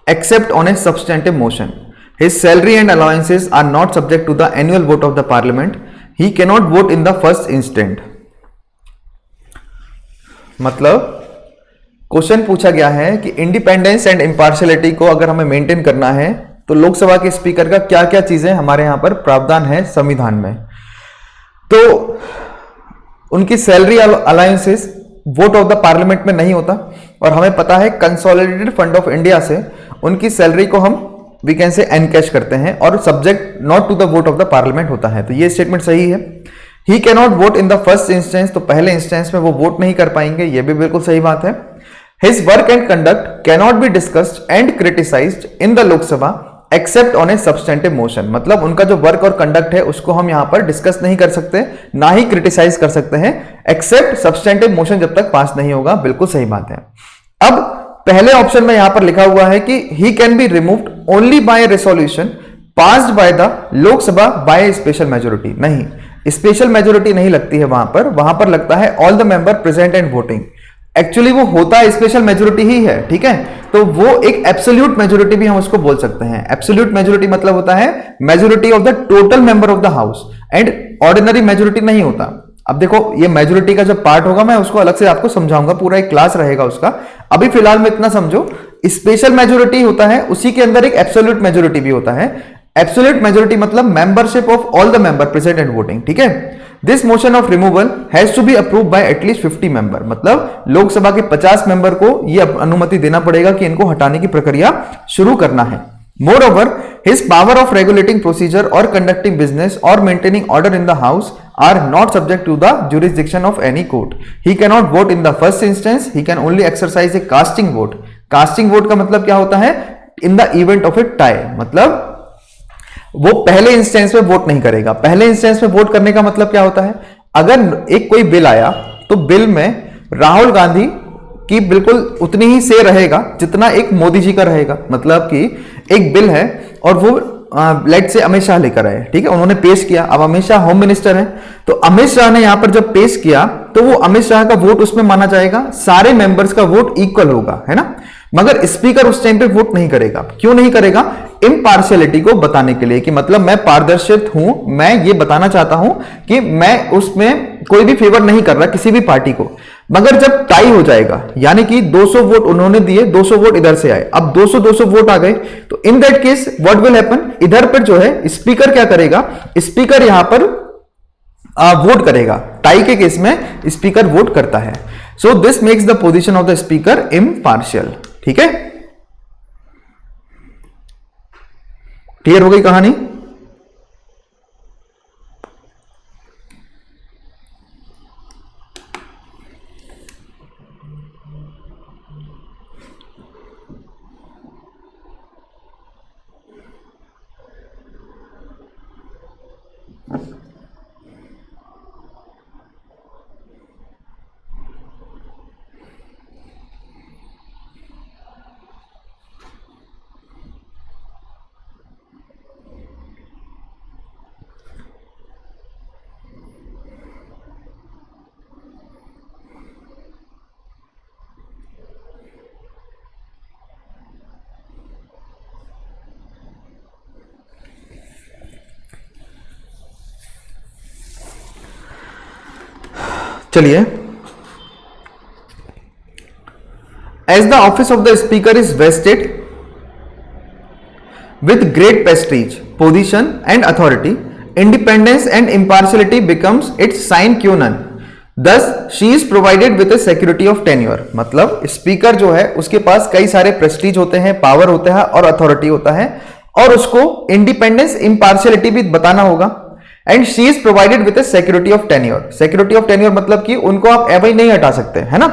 Speaker 2: except on a substantive motion. His salary and allowances are not subject to the annual vote of the parliament. He cannot vote in the first instant. मतलब question पूछा गया है कि independence and impartiality को अगर हमें maintain करना है तो लोकसभा के स्पीकर का क्या क्या चीजें हमारे यहां पर प्रावधान है संविधान में। तो उनकी salary allowances vote of the parliament में नहीं होता, और हमें पता है कंसोलिडेटेड फंड ऑफ इंडिया से उनकी सैलरी को हम वी कैन से एनकैश करते हैं और subject not to the vote of the parliament होता है। तो ये स्टेटमेंट सही है। He can not vote in the first instance, तो पहले इंस्टेंस में वो वोट नहीं कर पाएंगे, ये भी बिल्कुल सही बात है। His work and conduct cannot be discussed and criticised in the Lok Sabha except on a substantive motion, मतलब उनका जो वर्क और कंडक्ट है उसको हम यहां पर डिस्कस नहीं कर सकते, ना ही क्रिटिसाइज कर सकते हैं, एक्सेप्ट सब्सटेंटिव मोशन जब तक पास नहीं होगा। बिल्कुल सही बात है। अब पहले ऑप्शन में यहां पर लिखा हुआ है कि he can be removed only by resolution passed by the Lok Sabha by special majority. नहीं, स्पेशल मेजोरिटी नहीं लगती है वहां पर लगता है all the member present and voting. Actually वो होता है स्पेशल मेजोरिटी ही है, ठीक है। तो वो एक एब्सोल्यूट मेजोरिटी भी हम उसको बोल सकते हैं। एब्सोल्यूट मेजोरिटी मतलब होता है majority of the total member of the house, and ordinary majority नहीं होता। अब देखो ये मेजोरिटी का जब पार्ट होगा मैं उसको अलग से आपको समझाऊंगा, पूरा एक क्लास रहेगा उसका। अभी फिलहाल में इतना समझो, स्पेशल मेजोरिटी होता है उसी के अंदर एक एब्सोल्यूट मेजोरिटी भी होता है। एब्सोल्यूट मेजोरिटी मतलब membership of all the member present and voting, ठीक है। This motion of removal has to be approve by at least 50 member, मतलब लोकसभा के 50 मेंबर को यह अनुमति देना पड़ेगा कि इनको हटाने की प्रक्रिया शुरू करना है। Moreover, his power of regulating procedure or conducting business or maintaining order in the house are not subject to the jurisdiction of any court. He cannot vote in the first instance. He can only exercise a casting vote. Casting vote का मतलब क्या होता है? In the event of a tie, मतलब वो पहले instance में vote नहीं करेगा। पहले इंस्टेंस में वोट करने का मतलब क्या होता है? अगर एक कोई बिल आया तो बिल में राहुल गांधी की बिल्कुल उतनी ही से रहेगा जितना एक मोदी जी का रहेगा। मतलब कि एक बिल है और वो लेट से अमित शाह लेकर आए, ठीक है, उन्होंने पेश किया। अब अमित शाह होम मिनिस्टर हैं, तो अमित शाह ने यहां पर जब पेश किया तो वो अमित शाह का वोट उसमें माना जाएगा, सारे मेंबर्स का वोट इक्वल होगा, है ना। मगर स्पीकर उस टाइम पे वोट नहीं करेगा। क्यों नहीं करेगा? इम्पार्शियलिटी को बताने के लिए कि मतलब मैं पारदर्शित हूं, मैं ये बताना चाहता हूं कि मैं उसमें कोई भी फेवर नहीं कर रहा किसी भी पार्टी को। मगर जब टाई हो जाएगा, यानी कि 200 वोट उन्होंने दिए, 200 वोट इधर से आए, अब 200 वोट आ गए, तो in that case what will happen, इधर पर जो है स्पीकर क्या करेगा, स्पीकर यहां पर वोट करेगा। टाई के केस में स्पीकर वोट करता है। So this makes the position of the speaker impartial. ठीक है, क्लियर हो गई कहानी? चलिए, as the office of the speaker is vested with great prestige, position and authority, independence and impartiality becomes its sine qua non, thus she is provided with a security of tenure. मतलब speaker जो है उसके पास कई सारे Prestige होते हैं, power होता है और अथॉरिटी होता है, और उसको इंडिपेंडेंस इम्पार्शियलिटी भी बताना होगा। And she is provided with A security of tenure. Security of tenure मतलब कि उनको आप एवं नहीं हटा सकते, है ना।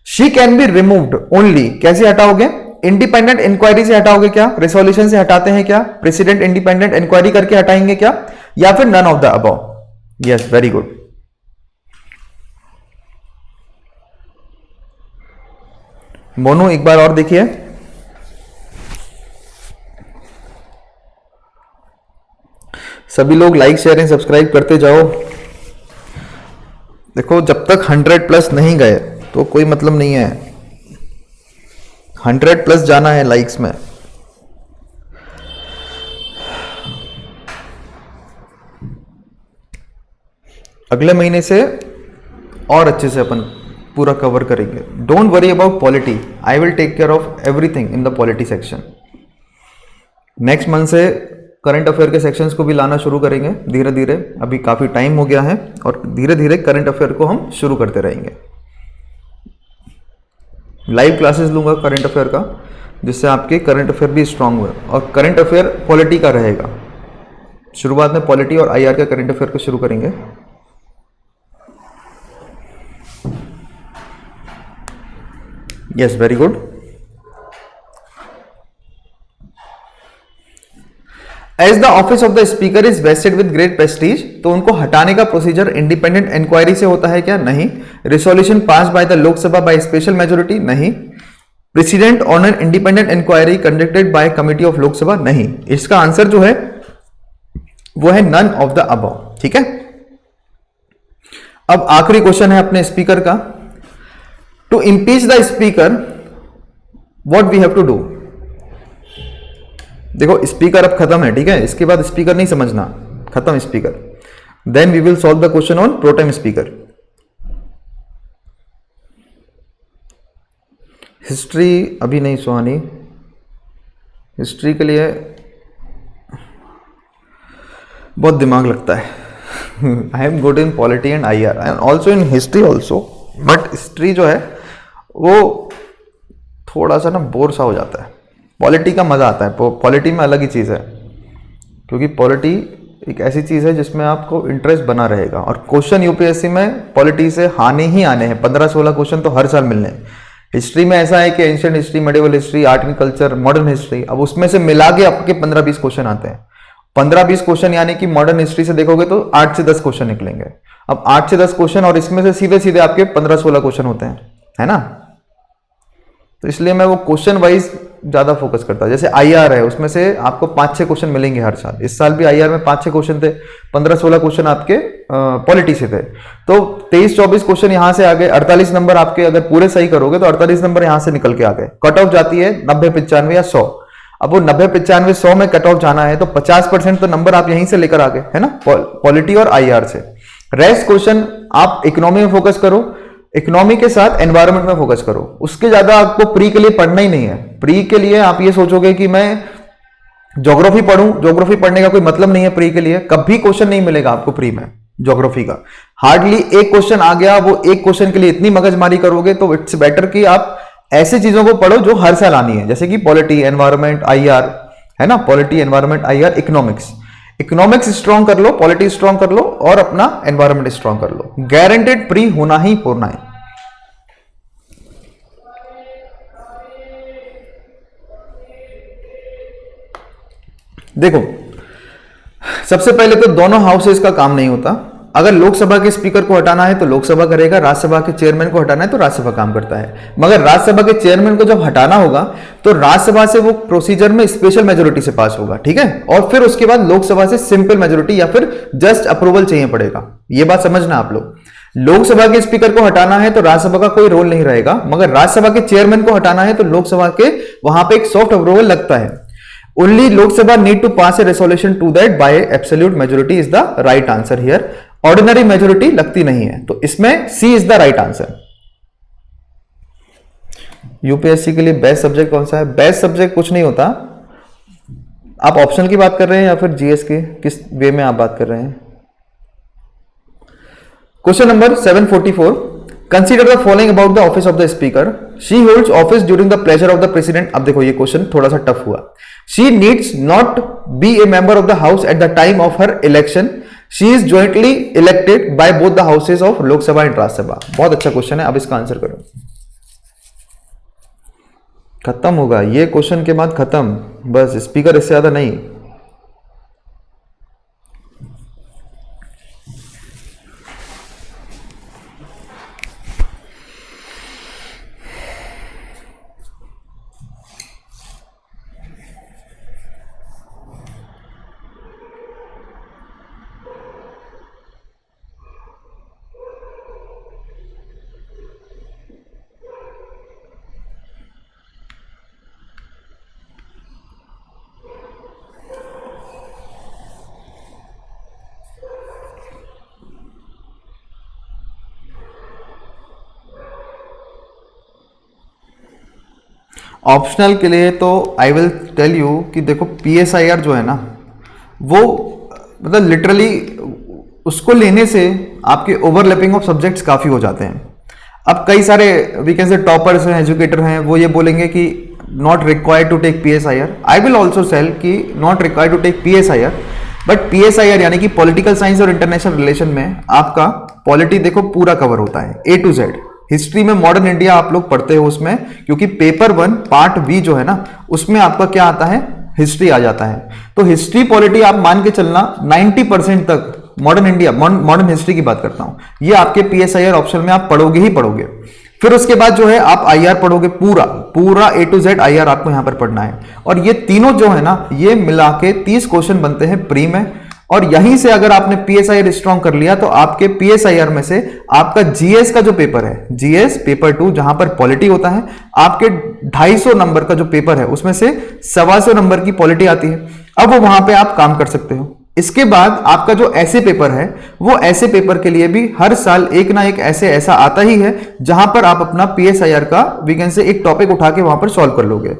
Speaker 2: She can be removed only, कैसे हटाओगे? इंडिपेंडेंट इंक्वायरी से हटाओगे क्या? रिसोल्यूशन से हटाते हैं क्या? प्रेसिडेंट इंडिपेंडेंट इंक्वायरी करके हटाएंगे क्या? या फिर none of the above? Yes, very good. Monu एक बार और देखिए। सभी लोग लाइक शेयर एंड सब्सक्राइब करते जाओ। देखो, जब तक 100 प्लस नहीं गए तो कोई मतलब नहीं है, 100 प्लस जाना है लाइक्स में। अगले महीने से और अच्छे से अपन पूरा कवर करेंगे। Don't worry about polity, I will take care of everything in the polity section. Next month से करंट अफेयर के सेक्शंस को भी लाना शुरू करेंगे धीरे धीरे। अभी काफ़ी टाइम हो गया है और धीरे धीरे करंट अफेयर को हम शुरू करते रहेंगे। लाइव क्लासेस लूंगा करंट अफेयर का, जिससे आपके करंट अफेयर भी स्ट्रांग हुए। और करंट अफेयर पॉलिटी का रहेगा। शुरुआत में पॉलिटी और आईआर का करंट अफेयर को शुरू करेंगे। Yes, very good. As the office of the speaker is vested with great prestige, तो उनको हटाने का प्रोसीजर इंडिपेंडेंट इंक्वायरी से होता है क्या? नहीं। Resolution pass by the Lok Sabha by special majority? नहीं। President on an independent inquiry conducted by committee of Lok Sabha? नहीं। इसका आंसर जो है वो है नन ऑफ द अबव। ठीक है, अब आखिरी क्वेश्चन है अपने स्पीकर का। To impeach the speaker what we have to do? देखो, स्पीकर अब खत्म है, ठीक है, इसके बाद स्पीकर नहीं समझना, खत्म speaker. Then we will solve the question on pro tem speaker. History अभी नहीं सुहानी, हिस्ट्री के लिए बहुत दिमाग लगता है। I am good in polity and I R and also in history also, but history जो है वो थोड़ा सा ना बोर सा हो जाता है। पॉलिटी का मज़ा आता है, पॉलिटी में अलग ही चीज़ है, क्योंकि पॉलिटी एक ऐसी चीज़ है जिसमें आपको इंटरेस्ट बना रहेगा। और क्वेश्चन यूपीएससी में पॉलिटी से आने ही आने हैं, 15-16 क्वेश्चन तो हर साल मिलने हैं। हिस्ट्री में ऐसा है कि ancient history, medieval history, art and culture, modern history, अब उसमें से मिला के आपके 15-20 क्वेश्चन आते हैं। 15-20 क्वेश्चन यानी कि मॉडर्न हिस्ट्री से देखोगे तो 8 से 10 क्वेश्चन निकलेंगे। अब 8 से 10 क्वेश्चन और इसमें से सीधे सीधे आपके 15-16 क्वेश्चन होते हैं, है ना। तो इसलिए मैं वो क्वेश्चन वाइज ज्यादा फोकस करता हूं। जैसे आईआर है, उसमें से आपको 5-6 क्वेश्चन मिलेंगे हर साल। इस साल भी आईआर में 5-6 क्वेश्चन थे, 15-16 क्वेश्चन आपके पॉलिटी से थे। तो 23-24 क्वेश्चन यहां से आ गए। 48 नंबर आपके अगर पूरे सही करोगे तो 48 नंबर यहां से निकल के आ गए। कट ऑफ जाती है 90, 95 या 100। अब वो 90, 95, 100 में कट ऑफ जाना है तो 50% तो नंबर आप यहीं से लेकर आ गए, है ना, पॉलिटी और आईआर से। रेस्ट क्वेश्चन आप इकोनॉमी में फोकस करो, इकोनॉमी के साथ एनवायरनमेंट में फोकस करो। उसके ज्यादा आपको प्री के लिए पढ़ना ही नहीं है। प्री के लिए आप ये सोचोगे कि मैं ज्योग्राफी पढ़ूं, ज्योग्राफी पढ़ने का कोई मतलब नहीं है प्री के लिए। कभी क्वेश्चन नहीं मिलेगा आपको प्री में ज्योग्राफी का। हार्डली एक क्वेश्चन आ गया, वो एक क्वेश्चन के लिए इतनी मगजमारी करोगे तो इट्स बेटर कि आप ऐसी चीजों को पढ़ो जो हर साल आनी है, जैसे कि पॉलिटी, एनवायरनमेंट, आईआर, है ना, polity, environment, IR, economics. Economics strong कर लो, पॉलिटी स्ट्रॉन्ग कर लो और अपना एनवायरनमेंट स्ट्रॉन्ग कर लो। गारंटेड प्री होना ही होना है। देखो, सबसे पहले तो दोनों हाउसेस का काम नहीं होता। अगर लोकसभा के स्पीकर को हटाना है तो लोकसभा करेगा, राज्यसभा के चेयरमैन को हटाना है तो राज्यसभा काम करता है। मगर राज्यसभा के चेयरमैन को जब हटाना होगा तो राज्यसभा से वो प्रोसीजर में स्पेशल मेजोरिटी से पास होगा, ठीक है, और फिर उसके बाद लोकसभा से सिंपल मेजोरिटी या फिर जस्ट अप्रूवल चाहिए पड़ेगा। ये बात समझना आप लोग। लोकसभा के स्पीकर को हटाना है तो राज्यसभा का कोई रोल नहीं रहेगा, मगर राज्यसभा के चेयरमैन को हटाना है तो लोकसभा के वहां पे एक सॉफ्ट अप्रूवल लगता है। Only Lok Sabha need to pass a resolution to that by absolute majority is the right answer here. Ordinary majority लगती नहीं है, तो इसमें C is the right answer. UPSC के लिए बेस्ट सब्जेक्ट कौन सा है? बेस्ट सब्जेक्ट कुछ नहीं होता। आप ऑप्शनल की बात कर रहे हैं या फिर जीएस की, किस वे में आप बात कर रहे हैं? Question number 744, consider the following about the office of the speaker. She holds office during the pleasure of the president. अब देखो ये क्वेश्चन थोड़ा सा टफ हुआ। She needs not be a member of the house at the time of her election. She is jointly elected by both the houses of Lok Sabha and Rajya Sabha. बहुत अच्छा question है। अब इसका आंसर करो। खत्म होगा ये क्वेश्चन के बाद, खत्म, बस। स्पीकर इससे ज्यादा नहीं। ऑप्शनल के लिए तो आई विल टेल यू कि देखो पीएसआईआर जो है ना, वो मतलब लिटरली उसको लेने से आपके ओवरलैपिंग ऑफ सब्जेक्ट्स काफ़ी हो जाते हैं। अब कई सारे वी कैन से टॉपर्स हैं, एजुकेटर हैं, वो ये बोलेंगे कि not required to take PSIR. I will also say कि not required to take PSIR, but PSIR यानी कि पॉलिटिकल साइंस और इंटरनेशनल रिलेशन में आपका पॉलिटी देखो पूरा कवर होता है A to Z। हिस्ट्री में मॉडर्न इंडिया आप लोग पढ़ते हो उसमें, क्योंकि पेपर 1 पार्ट बी जो है ना, उसमें आपका क्या आता है, हिस्ट्री आ जाता है। तो हिस्ट्री पॉलिटी आप मान के चलना 90% तक मॉडर्न इंडिया, मॉडर्न हिस्ट्री की बात करता हूं, ये आपके पीएसआईआर ऑप्शन में आप पढ़ोगे ही पढ़ोगे। फिर उसके बाद जो है आप आईआर पढ़ोगे, पूरा A to Z आईआर आपको यहां पर पढ़ना है। और ये तीनों जो है ना, ये मिला के 30 क्वेश्चन बनते हैं प्री में। और यहीं से अगर आपने पीएसआईआर स्ट्रॉन्ग कर लिया तो आपके पीएसआईआर में से आपका जीएस का जो पेपर है, जीएस पेपर 2 जहां पर पॉलिटी होता है, आपके 250 नंबर का जो पेपर है उसमें से 125 नंबर की पॉलिटी आती है। अब वो वहां पे आप काम कर सकते हो। इसके बाद आपका जो ऐसे पेपर है, वो ऐसे पेपर के लिए भी हर साल एक ना एक ऐसा आता ही है, जहां पर आप अपना पीएसआईआर का वीकेंड से एक टॉपिक उठा के वहां पर सॉल्व कर लोगे।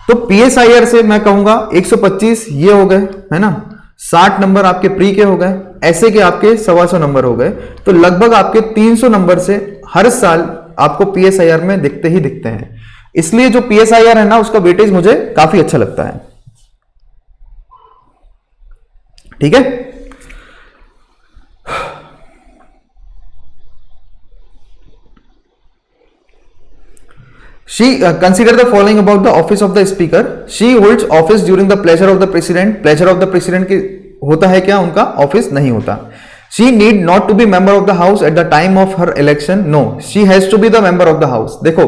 Speaker 2: तो पीएसआईआर से मैं कहूंगा 125 ये हो गए, है ना, 60 नंबर आपके प्री के हो गए, ऐसे के आपके 125 नंबर हो गए। तो लगभग आपके 300 नंबर से हर साल आपको पीएसआईआर में दिखते ही दिखते हैं। इसलिए जो पीएसआईआर है ना, उसका वेटेज मुझे काफी अच्छा लगता है। ठीक है, She consider the following about the office of the speaker. She holds office during the pleasure of the president. Pleasure of the president की होता है क्या? उनका ऑफिस नहीं होता। She need not to be member of the house at the time of her election, no she has to be the member of the house. देखो,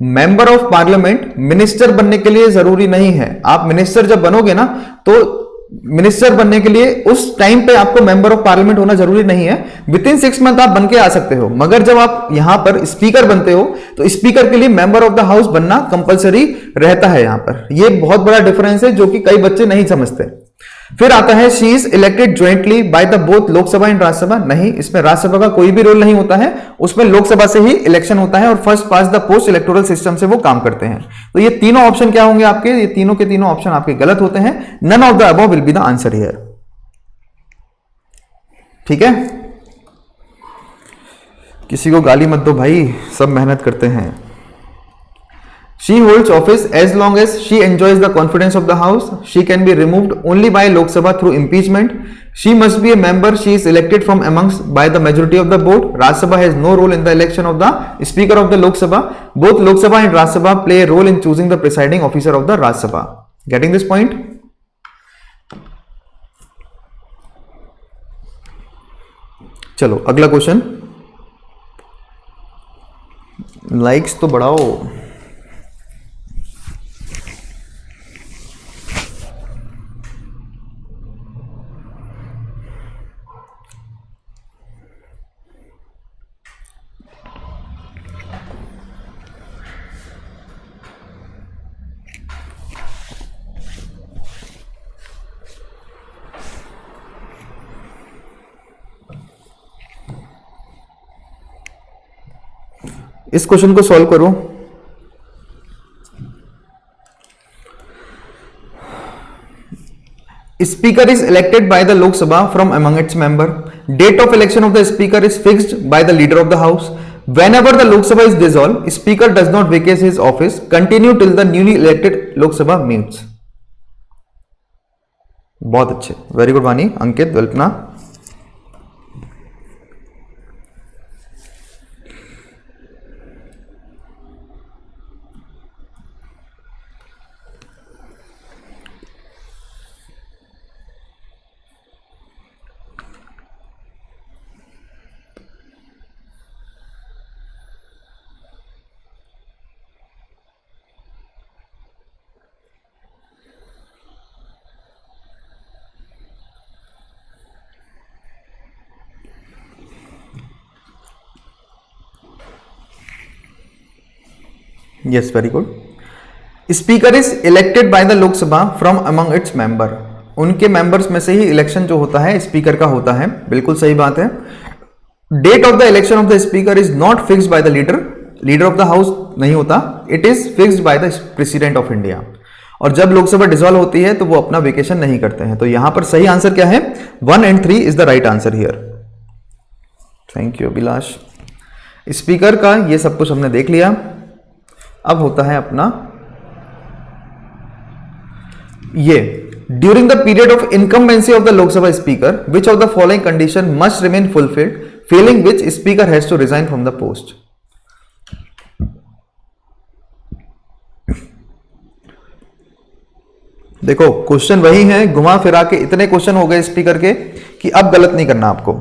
Speaker 2: member of parliament minister बनने के लिए जरूरी नहीं है। आप मिनिस्टर जब बनोगे ना, तो मिनिस्टर बनने के लिए उस टाइम पे आपको मेंबर ऑफ पार्लियामेंट होना जरूरी नहीं है। विद इन 6 मंथ आप बन के आ सकते हो, मगर जब आप यहां पर स्पीकर बनते हो तो स्पीकर के लिए मेंबर ऑफ द हाउस बनना कंपलसरी रहता है। यहां पर यह बहुत बड़ा डिफरेंस है जो कि कई बच्चे नहीं समझते। फिर आता है she is elected jointly by the both Lok Sabha and Rajya Sabha. नहीं, इसमें राज्यसभा का कोई भी रोल नहीं होता है, उसमें लोकसभा से ही इलेक्शन होता है और first past the post electoral system से वो काम करते हैं। तो ये तीनों ऑप्शन क्या होंगे आपके? ये तीनों के तीनों ऑप्शन आपके गलत होते हैं। None of the above will be the answer here. ठीक है, किसी को गाली मत दो भाई, सब मेहनत करते हैं। She holds office as long as she enjoys the confidence of the house. She can be removed only by Lok Sabha through impeachment. She must be a member. She is elected from amongst by the majority of the vote. Rajya Sabha has no role in the election of the Speaker of the Lok Sabha. Both Lok Sabha and Rajya Sabha play a role in choosing the presiding officer of the Rajya Sabha. Getting this point? चलो अगला question. Likes तो बढ़ाओ। इस question को solve करो। Speaker is elected by the Lok Sabha from among its member. Date of election of the speaker is fixed by the leader of the house. whenever the Lok Sabha is dissolved, speaker does not vacate his office, continue till the newly elected Lok Sabha meets। बहुत अच्छे, very good वानी, अंकित, कल्पना। Yes, very good. Speaker is elected by the Lok Sabha from among its member। उनके members में से ही election जो होता है speaker का होता है, बिल्कुल सही बात है। Date of the election of the speaker is not fixed by the leader of the house नहीं होता, it is fixed by the president of India. और जब लोकसभा डिसॉल्व होती है तो वो अपना वेकेशन नहीं करते हैं। तो यहां पर सही आंसर क्या है? 1 and 3 is the right answer here. Thank you Abhilash. Speaker का ये सब कुछ हमने देख लिया। अब होता है अपना ये, during the period of incumbency of the Lok Sabha speaker which of the following condition must remain fulfilled, failing which speaker has to resign from the post. देखो क्वेश्चन वही है, घुमा फिरा के इतने क्वेश्चन हो गए स्पीकर के कि अब गलत नहीं करना आपको।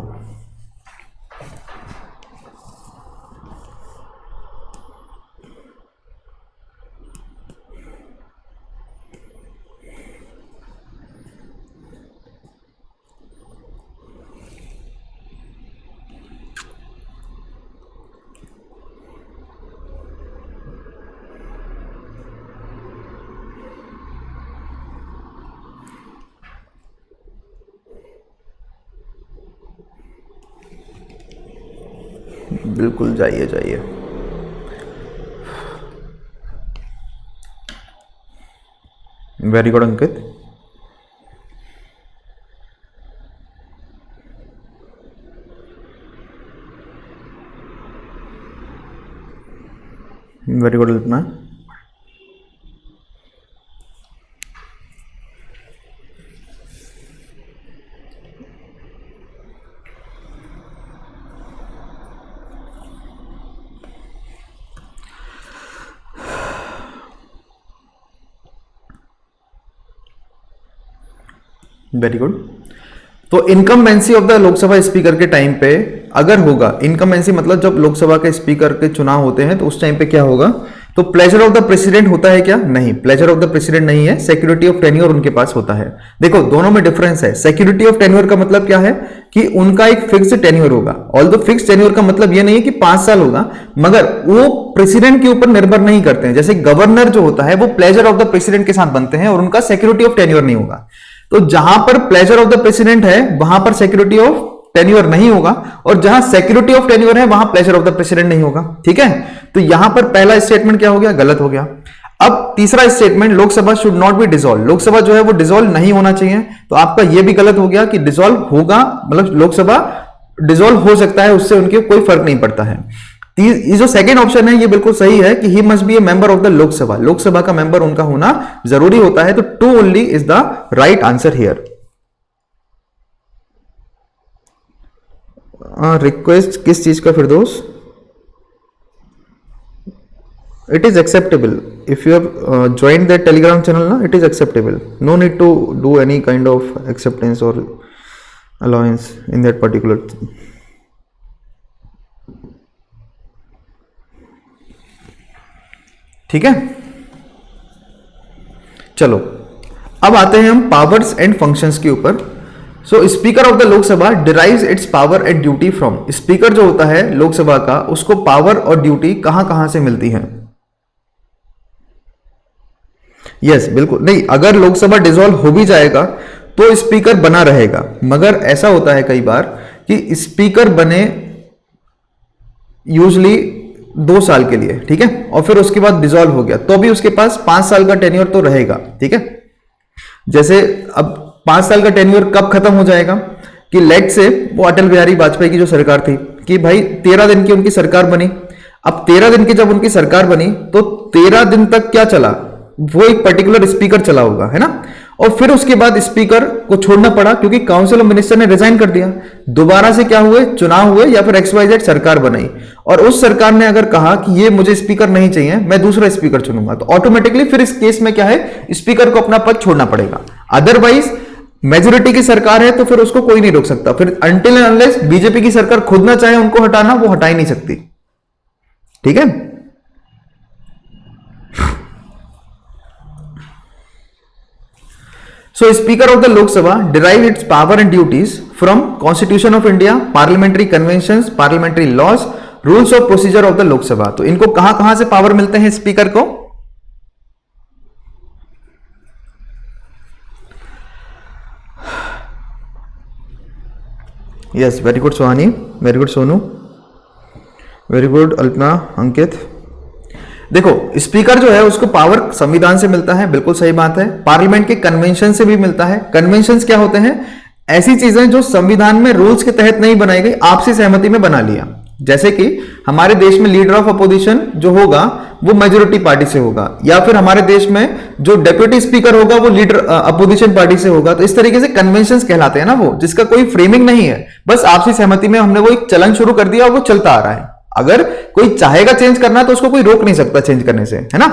Speaker 2: बिल्कुल जाइए जाइए। Very good Ankit. Very good Kalpana. Very good. तो incumbency of the Lok Sabha speaker के टाइम पे अगर होगा, इनकम्बेंसी मतलब जब लोकसभा के स्पीकर के चुनाव होते हैं तो उस टाइम पे क्या होगा, तो प्लेजर ऑफ द प्रेसिडेंट होता है क्या? नहीं, प्लेजर ऑफ द प्रेसिडेंट नहीं है, सिक्योरिटी ऑफ टेन्योर उनके पास होता है। देखो दोनों में डिफरेंस है। सिक्योरिटी ऑफ टेन्योर का मतलब क्या है कि उनका एक फिक्स टेन्योर होगा। ऑल्दो फिक्स टेन्योर का मतलब ये नहीं है कि 5 साल होगा, मगर वो प्रेसिडेंट के ऊपर निर्भर नहीं करते हैं। जैसे गवर्नर जो होता है वो प्लेजर ऑफ द प्रेसिडेंट के साथ बनते हैं और उनका सिक्योरिटी ऑफ टेन्योर नहीं होगा। तो जहां पर प्लेजर ऑफ द प्रेसिडेंट है वहां पर सिक्योरिटी ऑफ टेन्योर नहीं होगा, और जहां सिक्योरिटी ऑफ टेन्योर है वहां प्लेजर ऑफ द प्रेसिडेंट नहीं होगा। ठीक है, तो यहां पर पहला स्टेटमेंट क्या हो गया? गलत हो गया। अब तीसरा statement, Lok Sabha should not be dissolve, Lok Sabha जो है वो डिसॉल्व नहीं होना चाहिए, तो आपका यह भी गलत हो गया कि डिसॉल्व होगा, मतलब लोकसभा डिसॉल्व हो सकता है, उससे उनके कोई फर्क नहीं पड़ता है। ये जो सेकंड ऑप्शन है ये बिल्कुल सही है कि he must be a member of the Lok Sabha, Lok Sabha का मेंबर उनका होना जरूरी होता है, तो 2 only is the right answer here. Request किस चीज का Firdaus? It is acceptable if you have joined that Telegram channel ना, it is acceptable, no need to do any kind of acceptance और अलाउंस इन दैट पर्टिकुलर। ठीक है, चलो अब आते हैं हम पावर्स एंड फंक्शंस के ऊपर। सो speaker of the Lok Sabha derives it's power and duty from, speaker जो होता है लोकसभा का उसको पावर और ड्यूटी कहां कहां से मिलती है? यस बिल्कुल नहीं, अगर लोकसभा डिसॉल्व हो भी जाएगा तो स्पीकर बना रहेगा, मगर ऐसा होता है कई बार कि स्पीकर बने यूजली 2 साल के लिए, ठीक है, और फिर उसके बाद डिसॉल्व हो गया तो भी उसके पास 5 साल का टेन्योर तो रहेगा। ठीक है, जैसे अब 5 साल का टेन्योर कब खत्म हो जाएगा कि लेट से वो अटल बिहारी वाजपेयी की जो सरकार थी कि भाई 13 दिन की उनकी सरकार बनी, अब 13 दिन की जब उनकी सरकार बनी तो 13 दिन तक क्या चला, वो एक पर्टिकुलर स्पीकर चला होगा, है ना, और फिर उसके बाद स्पीकर को छोड़ना पड़ा क्योंकि काउंसिल ऑफ मिनिस्टर ने रिजाइन कर दिया, दोबारा से क्या हुए, चुनाव हुए या फिर XYZ सरकार बनाई, और उस सरकार ने अगर कहा कि ये मुझे स्पीकर नहीं चाहिए, मैं दूसरा स्पीकर चुनूंगा, तो ऑटोमेटिकली फिर इस केस में क्या है, स्पीकर को अपना पद छोड़ना पड़ेगा। अदरवाइज मेजोरिटी की सरकार है तो फिर उसको कोई नहीं रोक सकता, फिर अनटिल एंड अनलेस बीजेपी की सरकार खुद ना चाहे उनको हटाना, वो हटा ही नहीं सकती। ठीक है, So Speaker of the Lok Sabha derive its power and duties from Constitution of India, parliamentary conventions, parliamentary laws, rules of procedure of the Lok Sabha। तो इनको कहां कहां से पावर मिलते हैं स्पीकर को? Yes, very good Suhani, very good Sonu, very good Alpana, Ankit. देखो speaker जो है उसको पावर संविधान से मिलता है, बिल्कुल सही बात है, पार्लियामेंट के कन्वेंशन से भी मिलता है। कन्वेंशंस क्या होते हैं? ऐसी चीजें जो संविधान में रूल्स के तहत नहीं बनाई गई, आपसी सहमति में बना लिया। जैसे कि हमारे देश में लीडर ऑफ अपोजिशन जो होगा वो मेजोरिटी पार्टी से होगा, या फिर हमारे देश में जो डेप्यूटी स्पीकर होगा वो लीडर अपोजिशन पार्टी से होगा। तो इस तरीके से कन्वेंशंस कहलाते हैं ना, वो जिसका कोई फ्रेमिंग नहीं है, बस आपसी सहमति में हमने वो एक चलन शुरू कर दिया और वो चलता आ रहा है। अगर कोई चाहेगा चेंज करना तो उसको कोई रोक नहीं सकता चेंज करने से, है ना।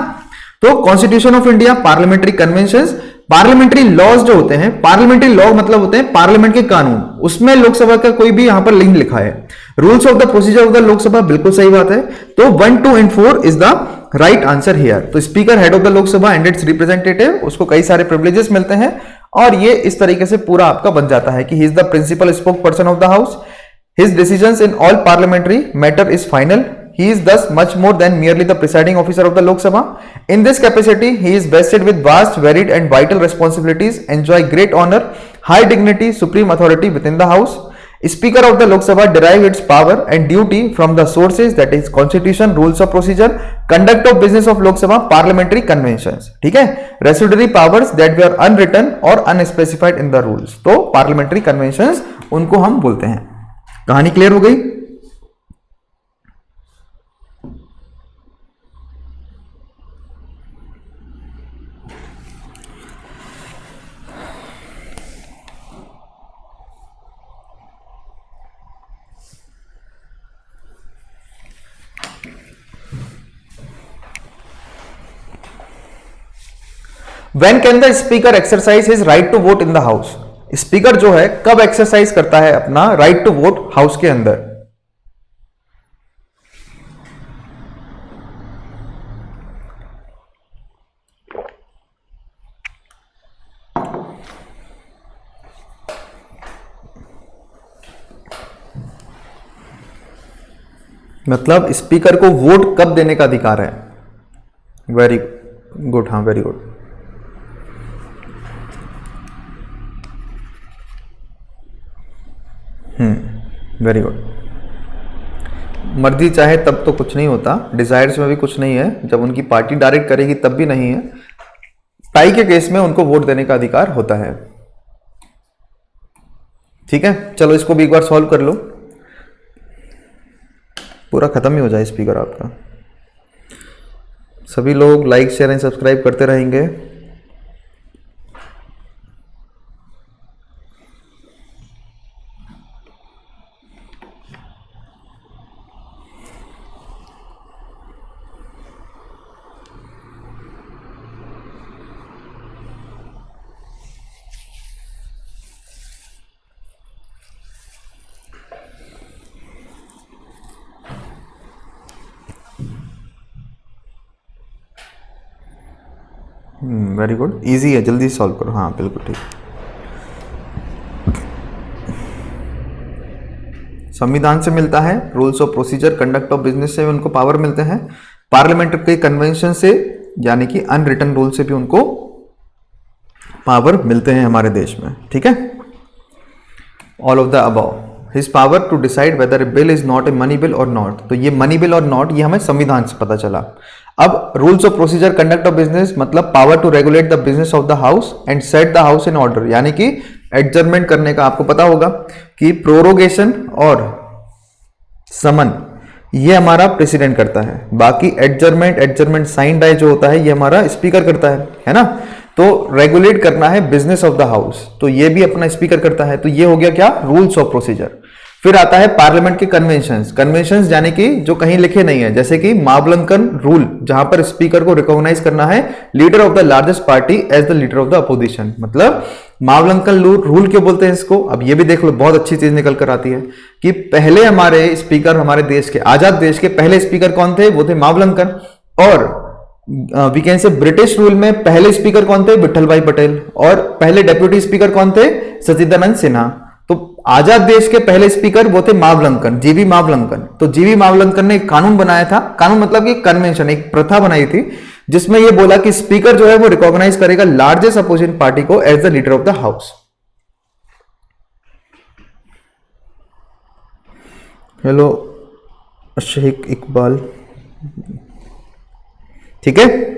Speaker 2: तो constitution of India, parliamentary conventions, parliamentary laws जो होते हैं, पार्लियामेंट्री लॉ मतलब होते हैं पार्लियामेंट के कानून, उसमें लोकसभा का कोई भी यहां पर लिंक लिखा है। Rules of the procedure of the Lok Sabha, बिल्कुल सही बात है, तो 1, 2 and 4 is the right answer here. तो speaker head of the Lok Sabha and its representative, उसको कई सारे प्रिविलेजेस मिलते हैं, और ये इस तरीके से पूरा आपका बन जाता है कि he is the principal spokesperson of the house, his decisions in all parliamentary matter is final, he is thus much more than merely the presiding officer of the Lok Sabha. In this capacity he is vested with vast, varied and vital responsibilities, enjoy great honor, high dignity, supreme authority within the house. Speaker of the Lok Sabha derive its power and duty from the sources, that is constitution, rules of procedure, conduct of business of Lok Sabha, parliamentary conventions। ठीक है, residuary powers that were unwritten or unspecified in the rules, तो parliamentary conventions उनको हम बोलते हैं। कहानी clear हो गई? When can the speaker exercise his right to vote in the house? Speaker जो है कब एक्सरसाइज करता है अपना राइट टू वोट हाउस के अंदर? मतलब स्पीकर को वोट कब देने का अधिकार है? वेरी गुड, हाँ वेरी गुड। Very good. मर्जी चाहे तब तो कुछ नहीं होता, डिजायर्स में भी कुछ नहीं है, जब उनकी पार्टी डायरेक्ट करेगी तब भी नहीं है। टाई के केस में उनको वोट देने का अधिकार होता है। ठीक है, चलो इसको भी एक बार सॉल्व कर लो, पूरा खत्म ही हो जाए स्पीकर आपका। सभी लोग लाइक शेयर एंड सब्सक्राइब करते रहेंगे। वेरी गुड, इजी है, जल्दी सॉल्व करो। हाँ बिल्कुल ठीक। संविधान से मिलता है, rules of procedure, conduct of business से उनको पावर मिलते हैं, पार्लियामेंट के कन्वेंशन से यानी कि अनरिटन रूल से भी उनको पावर मिलते हैं हमारे देश में। ठीक है, all of the above. His power to decide whether a bill is not a money bill और नॉट, तो ये मनी बिल और नॉट ये हमें संविधान से पता चला। अब rules of procedure, conduct of business मतलब power to regulate the business of the house and set the house in order, यानी कि एडजर्नमेंट करने का। आपको पता होगा कि प्रोरोगेशन और समन ये हमारा प्रेसिडेंट करता है, बाकी एडजर्नमेंट साइन डाई जो होता है ये हमारा स्पीकर करता है ना। तो रेगुलेट करना है बिजनेस ऑफ द हाउस, तो ये भी अपना स्पीकर करता है। तो ये हो गया क्या, रूल्स ऑफ प्रोसीजर। फिर आता है पार्लियामेंट के कन्वेंशंस यानी कि जो कहीं लिखे नहीं है, जैसे कि मावलंकन रूल, जहां पर स्पीकर को रिकॉग्नाइज करना है leader of the largest party as the leader of the opposition. मतलब मावलंकन रूल क्यों बोलते हैं इसको, अब ये भी देख लो, बहुत अच्छी चीज निकल कर आती है कि पहले हमारे स्पीकर, हमारे देश के, आजाद देश के पहले स्पीकर कौन थे, वो थे मावलंकन। और we can say British rule में पहले स्पीकर कौन थे, विठल भाई पटेल। और पहले डेप्यूटी स्पीकर कौन थे, सचिदानंद सिन्हा। तो आजाद देश के पहले स्पीकर वो थे मावलंकन, जीवी मावलंकन। तो जीवी मावलंकन ने एक कानून बनाया था, कानून मतलब कि कन्वेंशन, एक प्रथा बनाई थी जिसमें यह बोला कि स्पीकर जो है वो रिकॉग्नाइज करेगा लार्जेस्ट अपोजिशन पार्टी को as the leader of the house. Hello Sheikh Iqbal, ठीक है।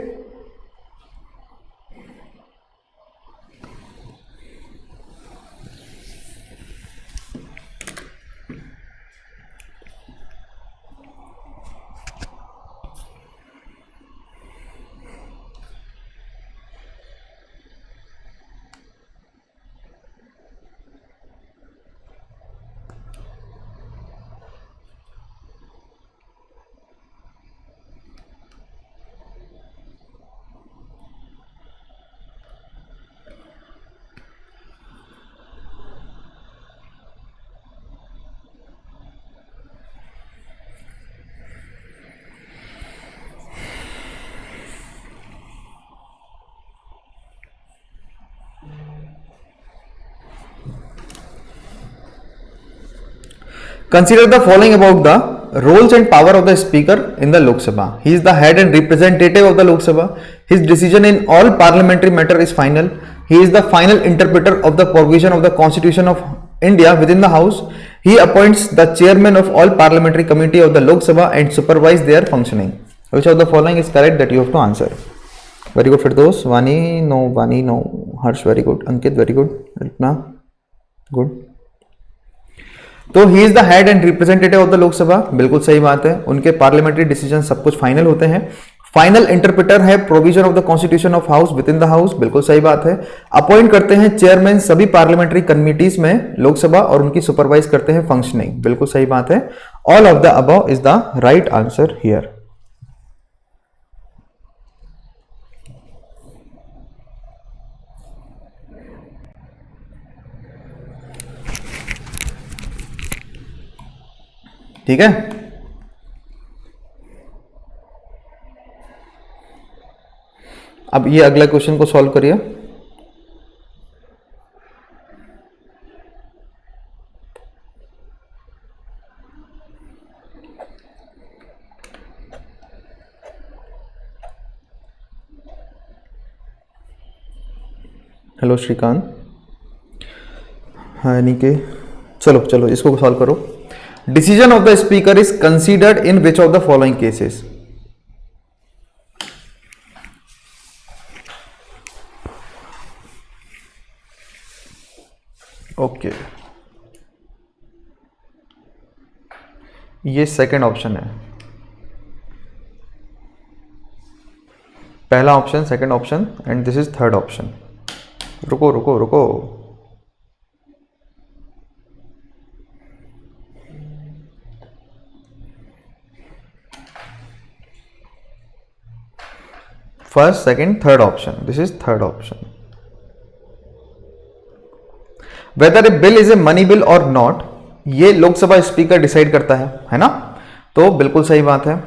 Speaker 2: Consider the following about the roles and power of the speaker in the Lok Sabha. He is the head and representative of the Lok Sabha. His decision in all parliamentary matter is final. He is the final interpreter of the provision of the Constitution of India within the House. He appoints the chairman of all parliamentary committee of the Lok Sabha and supervise their functioning. Which of the following is correct that you have to answer? Very good, Firdaus. Vani no. Harsh, very good. Ankit, very good. Ripna, good. तो ही is the head and representative of the Lok Sabha, बिल्कुल सही बात है। उनके parliamentary decision सब कुछ final होते हैं। फाइनल इंटरप्रेटर है provision of the constitution of house with in the house, बिल्कुल सही बात है। अपॉइंट करते हैं चेयरमैन सभी पार्लियामेंट्री कमिटीज में लोकसभा और उनकी सुपरवाइज करते हैं फंक्शनिंग, बिल्कुल सही बात है। All of the above is the right answer here. ठीक है, अब ये अगला क्वेश्चन को सॉल्व करिए। हेलो श्रीकांत, हाँ यानी कि चलो चलो इसको सॉल्व करो। Decision of the speaker is considered in which of the following cases. Okay, ये सेकंड ऑप्शन है, पहला ऑप्शन, second option and this is third option. रुको रुको रुको, first second third option, this is third option. Whether a bill is a money bill और not, ये Lok Sabha speaker decide करता है ना, तो बिल्कुल सही बात है।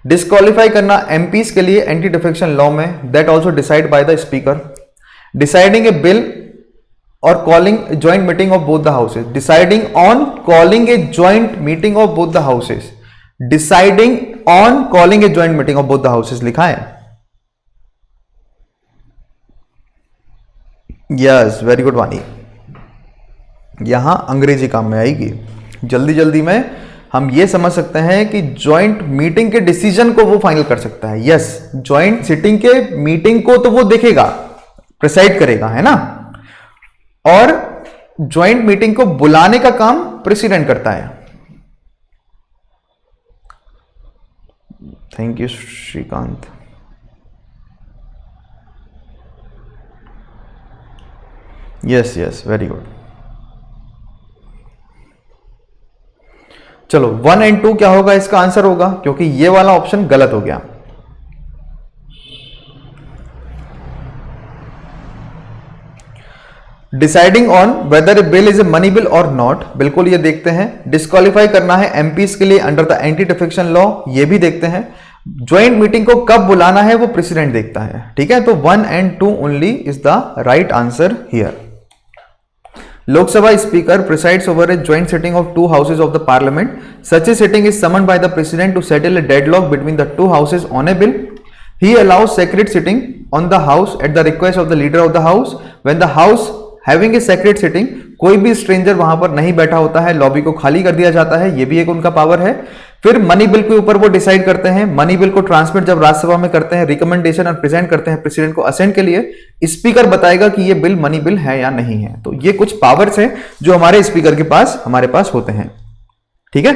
Speaker 2: डिस्क्वालीफाई करना एमपीज के लिए एंटी डिफेक्शन लॉ में, that also decide by the speaker. Deciding a bill और calling joint meeting of both the houses, deciding on calling a joint meeting of both the houses, deciding on calling a joint meeting of both the houses लिखा है। Yes, very good वानी, यहां अंग्रेजी काम में आएगी। जल्दी जल्दी में हम ये समझ सकते हैं कि ज्वाइंट मीटिंग के डिसीजन को वो फाइनल कर सकता है। यस, ज्वाइंट सिटिंग के मीटिंग को तो वो देखेगा, प्रिसाइड करेगा, है ना, और ज्वाइंट मीटिंग को बुलाने का काम प्रेसिडेंट करता है। Thank you Shrikant. Yes yes, very good. चलो 1 एंड 2 क्या होगा, इसका आंसर होगा, क्योंकि ये वाला ऑप्शन गलत हो गया। Deciding on whether a bill is a money bill और नॉट, बिल्कुल ये देखते हैं। डिस्क्वालीफाई करना है एमपीज के लिए under the anti defection law, ये भी देखते हैं। ज्वाइंट मीटिंग को कब बुलाना है वो प्रेसिडेंट देखता है, ठीक है। तो 1 and 2 only is the right answer here. Lok Sabha speaker presides over a joint sitting of two houses of the parliament. Such a sitting is summoned by the president to settle a deadlock between the two houses on a bill. He allows secret sitting on the house at the request of the leader of the house. When the house having a secret sitting, कोई भी stranger वहां पर नहीं बैठा होता है, lobby को खाली कर दिया जाता है, ये भी एक उनका पावर है। फिर मनी बिल के ऊपर वो डिसाइड करते हैं। मनी बिल को ट्रांसमिट जब राज्यसभा में करते हैं, रिकमेंडेशन और प्रेजेंट करते हैं प्रेसिडेंट को असेंट के लिए, स्पीकर बताएगा कि ये बिल मनी बिल है या नहीं है। तो ये कुछ पावर्स हैं जो हमारे स्पीकर के पास, हमारे पास होते हैं, ठीक है।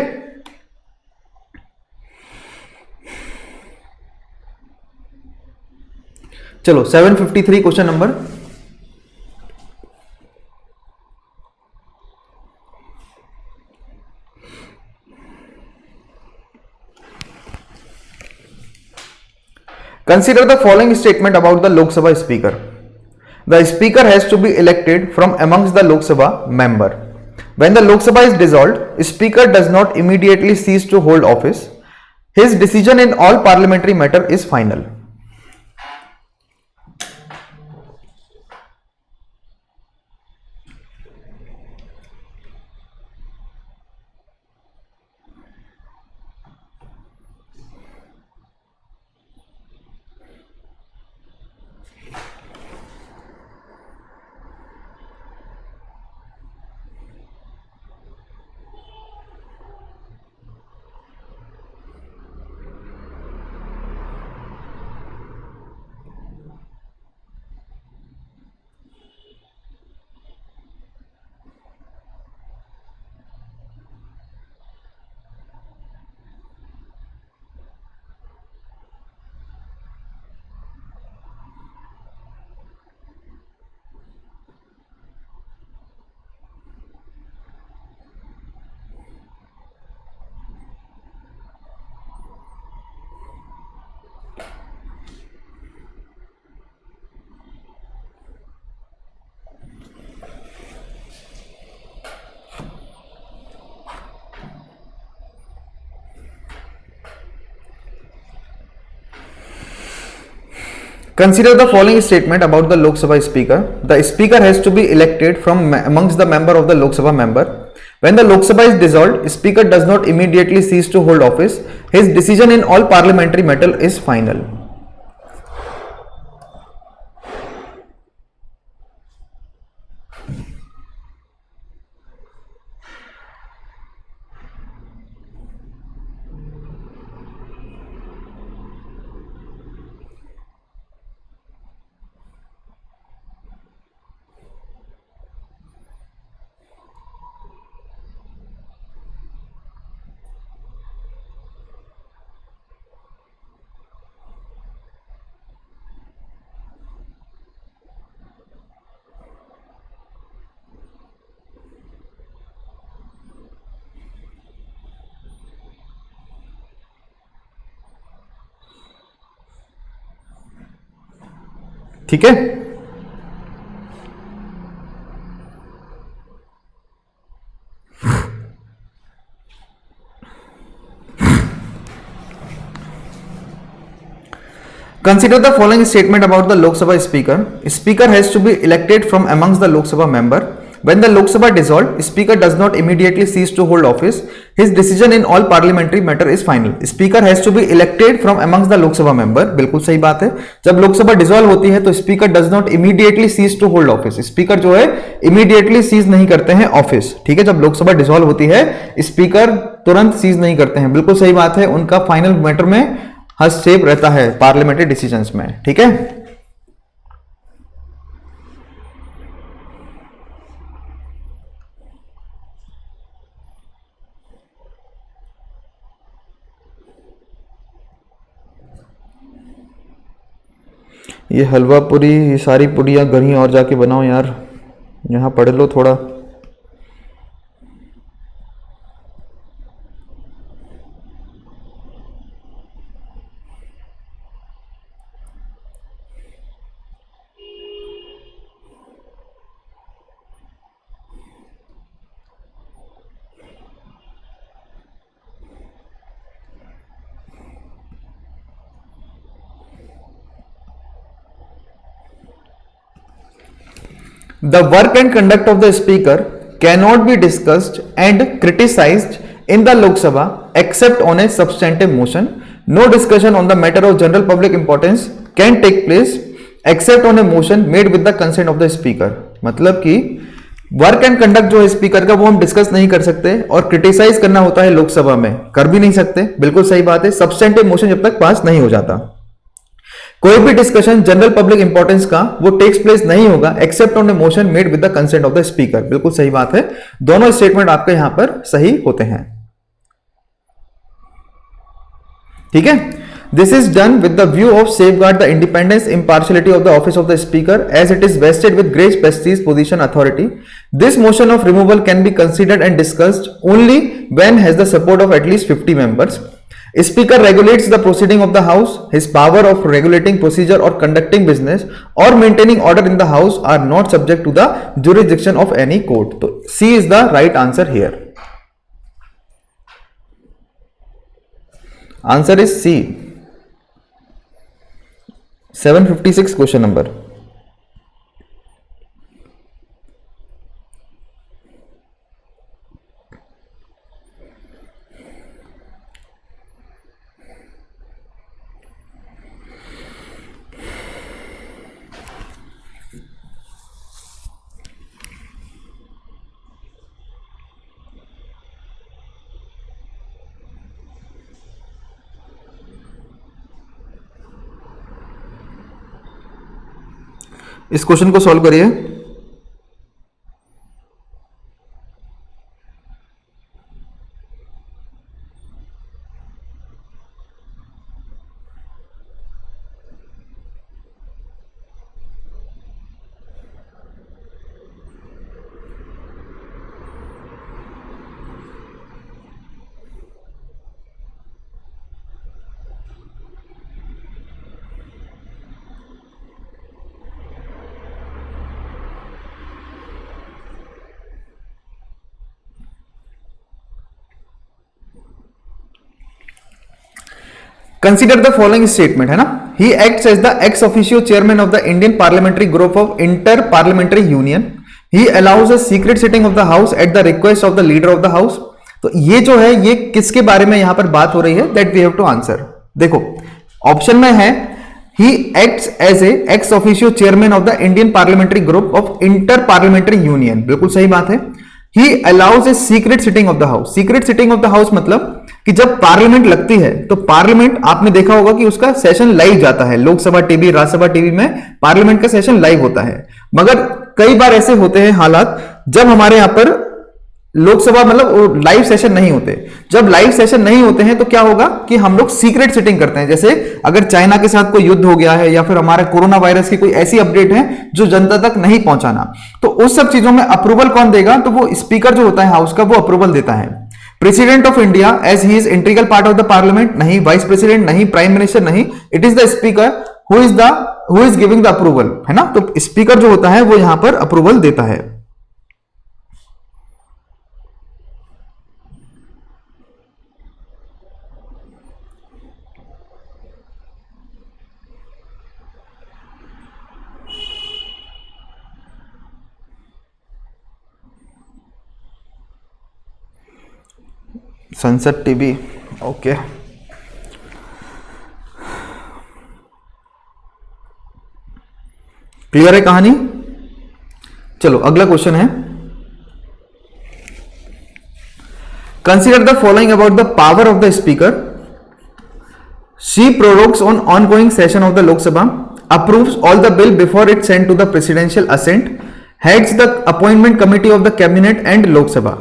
Speaker 2: चलो 753 question number. Consider the following statement about the Lok Sabha speaker. The speaker has to be elected from amongst the Lok Sabha member. When the Lok Sabha is dissolved, speaker does not immediately cease to hold office. His decision in all parliamentary matter is final. Consider the following statement about the Lok Sabha speaker. The speaker has to be elected from amongst the member of the Lok Sabha member. When the Lok Sabha is dissolved, speaker does not immediately cease to hold office. His decision in all parliamentary matter is final. ठीक है, Consider the following statement about the Lok Sabha speaker. Speaker has to be elected from amongst the Lok Sabha member. When the Lok Sabha dissolved, speaker does not immediately cease to hold office. His decision in all parliamentary matter is final. Speaker has to be elected from amongst the Lok Sabha member. बिल्कुल सही बात है. जब लोक सभा dissolve होती है तो speaker does not immediately cease to hold office. Speaker जो है इमीडिएटली सीज नहीं करते हैं ऑफिस. ठीक है, जब लोक सभा डिसॉल्व होती है स्पीकर तुरंत सीज नहीं करते हैं. बिल्कुल सही बात है. उनका फाइनल मैटर में हस्तक्षेप रहता है पार्लियामेंट्री डिसीजंस में. ठीक है, ये हलवा पूरी, ये सारी पूरियां कहीं और जाके बनाओ यार, यहाँ पढ़ लो थोड़ा. The work and conduct of the speaker cannot be discussed and criticized in the Lok Sabha except on a substantive motion. No discussion on the matter of general public importance can take place except on a motion made with the consent of the speaker. मतलब कि work and conduct जो है speaker का वो हम discuss नहीं कर सकते और क्रिटिसाइज करना होता है लोकसभा में, कर भी नहीं सकते. बिल्कुल सही बात है. सब्सटेंटिव मोशन जब तक पास नहीं हो जाता, कोई भी डिस्कशन जनरल पब्लिक इंपॉर्टेंस का वो टेक्स प्लेस नहीं होगा accept on A motion made with the consent of the speaker. बिल्कुल सही बात है. दोनों स्टेटमेंट आपके यहां पर सही होते हैं. ठीक है, this is done with the view of safeguard the independence impartiality of the office of the speaker as it is vested with great prestige position authority. This motion of removal can be considered and discussed only when has the support of at least 50 members. Speaker regulates the proceeding of the House. His power of regulating procedure or conducting business or maintaining order in the House are not subject to the jurisdiction of any court. So C is the right answer here. Answer is C. 756 question number. इस question को solve करिए. Consider the following statement है ना. he acts as the ex officio chairman of the Indian parliamentary group of inter parliamentary union. He allows a secret sitting of the house at the request of the leader of the house. तो ये जो है ये किसके बारे में यहां पर बात हो रही है, that we have to answer. देखो ऑप्शन में है he acts as a ex officio chairman of the Indian parliamentary group of inter parliamentary union. बिल्कुल सही बात है. He allows a secret sitting of the house. Secret sitting of the house मतलब कि जब पार्लियामेंट लगती है तो पार्लियामेंट आपने देखा होगा कि उसका सेशन लाइव जाता है, लोकसभा टीवी, राज्यसभा टीवी में पार्लियामेंट का सेशन लाइव होता है. मगर कई बार ऐसे होते हैं हालात जब हमारे यहां पर लोकसभा मतलब लाइव सेशन नहीं होते. जब लाइव सेशन नहीं होते हैं तो क्या होगा कि हम लोग सीक्रेट सिटिंग करते हैं. जैसे अगर चाइना के साथ कोई युद्ध हो गया है या फिर हमारे कोरोना वायरस की कोई ऐसी अपडेट है जो जनता तक नहीं पहुंचाना, तो उस सब चीजों में अप्रूवल कौन देगा, तो वो स्पीकर जो होता है हाउस का वो अप्रूवल देता है. President of India as he is integral part of the parliament, नहीं. वाइस प्रेसिडेंट नहीं. प्राइम मिनिस्टर नहीं. It is the speaker who is giving the approval, है ना. तो स्पीकर जो होता है वो यहां पर अप्रूवल देता है. Sunset TV, okay. क्लियर है कहानी. चलो अगला क्वेश्चन है. Consider the following about the power of the speaker. She prorogues on ongoing session of the Lok Sabha, approves all the bill before it send to the presidential assent, heads the appointment committee of the cabinet and Lok Sabha.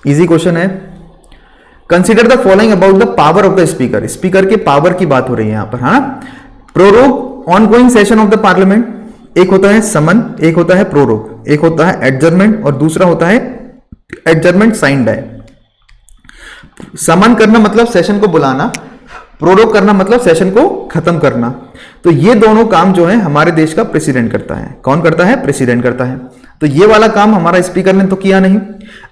Speaker 2: Easy question है. Consider the following about the power of the speaker. Speaker के power की बात हो रही है यहां पर, हाँ. Prorogue ongoing session of the parliament, एक होता है समन, एक होता है प्रोरोग, एक होता है एडजर्नमेंट और दूसरा होता है एडजर्नमेंट साइंड है. समन करना मतलब सेशन को बुलाना, प्रोरोग करना मतलब सेशन को खत्म करना. तो ये दोनों काम जो है हमारे देश का प्रेसिडेंट करता है. कौन करता है? प्रेसिडेंट करता है. तो ये वाला काम हमारा स्पीकर ने तो किया नहीं.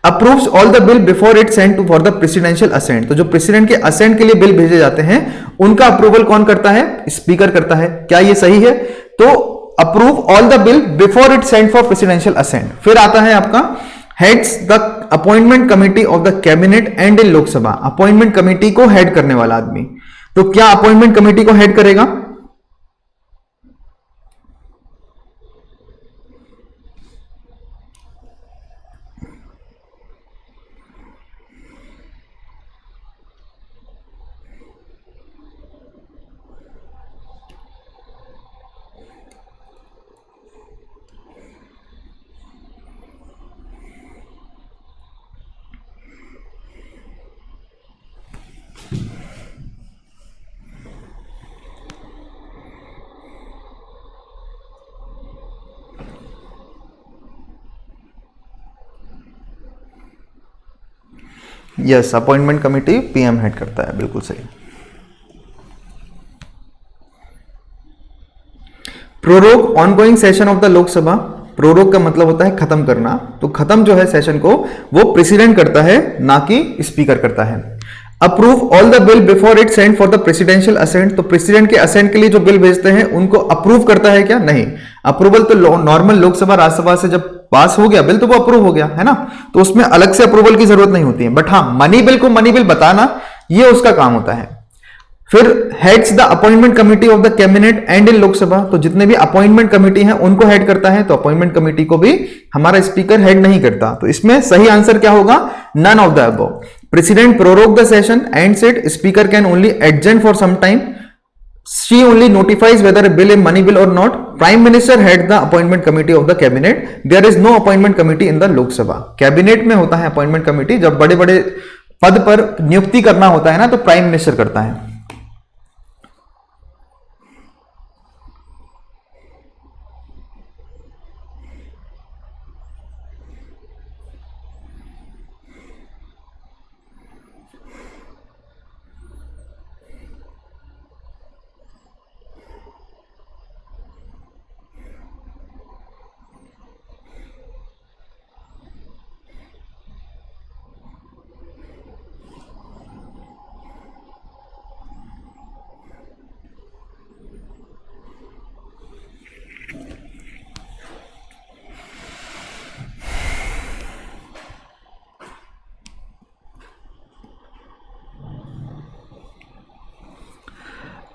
Speaker 2: Approves all the bill before it send to for the presidential assent. तो जो प्रेसिडेंट के असेंट के लिए बिल भेजे जाते हैं उनका अप्रूवल कौन करता है? स्पीकर करता है. क्या ये सही है? तो approve all the bill before it send for presidential assent. फिर आता है आपका heads the appointment committee of the cabinet and in Lok Sabha. Appointment committee को हेड करने वाला आदमी. तो क्या अपॉइंटमेंट कमिटी को हेड करेगा? Yes, appointment committee PM head करता है. बिल्कुल सही. Prorogue ongoing session of the Lok Sabha. Prorogue का मतलब होता है खत्म करना. तो खत्म जो है सेशन को वो प्रेसिडेंट करता है, ना कि स्पीकर करता है. Approve all the bill before it send for the presidential assent. तो प्रेसिडेंट के असेंट के लिए जो बिल भेजते हैं उनको अप्रूव करता है क्या? नहीं. अप्रूवल तो नॉर्मल लोकसभा राज्यसभा से जब पास हो गया बिल तो वो अप्रूव हो गया, है ना. तो उसमें अलग से अप्रूवल की जरूरत नहीं होती है. बट हाँ, मनी बिल को मनी बिल बताना ये उसका काम होता है. फिर heads the appointment committee of the cabinet and in Lok Sabha. तो जितने भी अपॉइंटमेंट कमिटी हैं उनको हेड करता है. तो अपॉइंटमेंट कमिटी को भी हमारा स्पीकर हेड नहीं करता. तो इसमें सही आंसर क्या होगा? None of the above. President prorogue the session and said speaker can only adjourn for some time. She only notifies whether a bill is money bill or not. Prime Minister heads the appointment committee of the cabinet. There is no appointment committee in the Lok Sabha. Cabinet में होता है appointment committee. जब बड़े बड़े पद पर नियुक्ति करना होता है ना तो प्राइम मिनिस्टर करता है.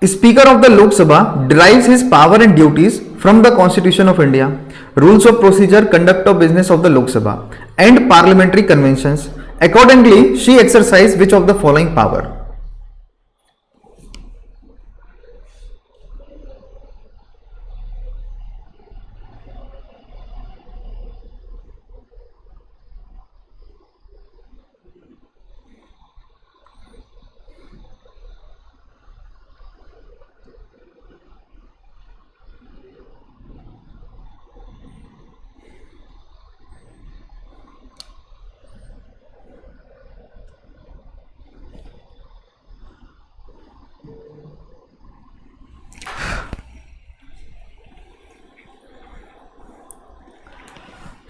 Speaker 2: Speaker of the Lok Sabha derives his power and duties from the Constitution of India, rules of procedure, conduct of business of the Lok Sabha, and parliamentary conventions. Accordingly, she exercises which of the following power?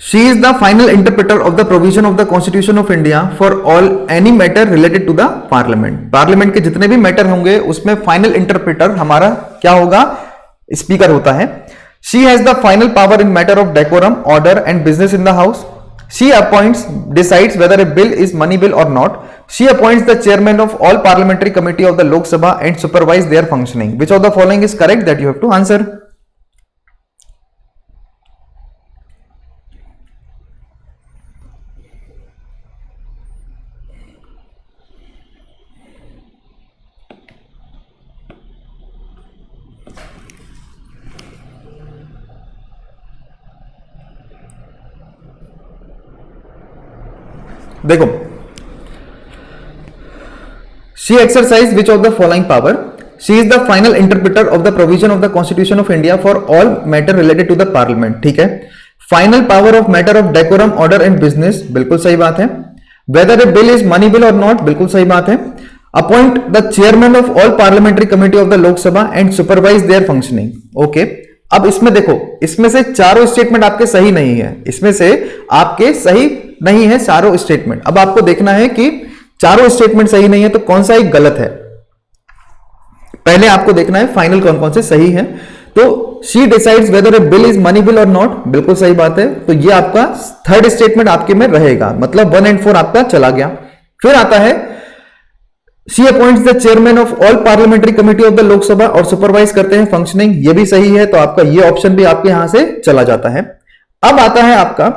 Speaker 2: She is the final interpreter of the provision of the Constitution of India for all any matter related to the Parliament. Parliament के जितने भी matter होंगे उसमें final interpreter हमारा क्या होगा? Speaker होता है. She has the final power in matter of decorum, order and business in the house. She decides whether a bill is money bill or not. She appoints the chairman of all parliamentary committee of the Lok Sabha and supervise their functioning. Which of the following is correct? That you have to answer. देखो, she exercises which of the following power? She is the final interpreter of the provision of the Constitution of India for all matter related to the Parliament. ठीक है. Final power of matter of decorum, order and business, बिल्कुल सही बात है. Whether a bill is money bill or not, बिल्कुल सही बात है. Appoint the chairman of all parliamentary committee of the Lok Sabha and supervise their functioning. Okay. अब इसमें देखो, इसमें से चारों स्टेटमेंट आपके सही नहीं है. इसमें से आपके सही नहीं है चारों स्टेटमेंट. अब आपको देखना है कि चारों स्टेटमेंट सही नहीं है तो कौन सा एक गलत है. पहले आपको देखना है फाइनल कौन कौन से सही है. तो she decides whether a bill is money bill और नॉट, बिल्कुल सही बात है. तो ये आपका थर्ड स्टेटमेंट आपके में रहेगा, मतलब 1 और 4 आपका चला गया. फिर आता है she appoints the chairman of all parliamentary committee of the Lok Sabha और सुपरवाइज करते हैं फंक्शनिंग, ये भी सही है. तो आपका ये ऑप्शन भी आपके यहां से चला जाता है. अब आता है आपका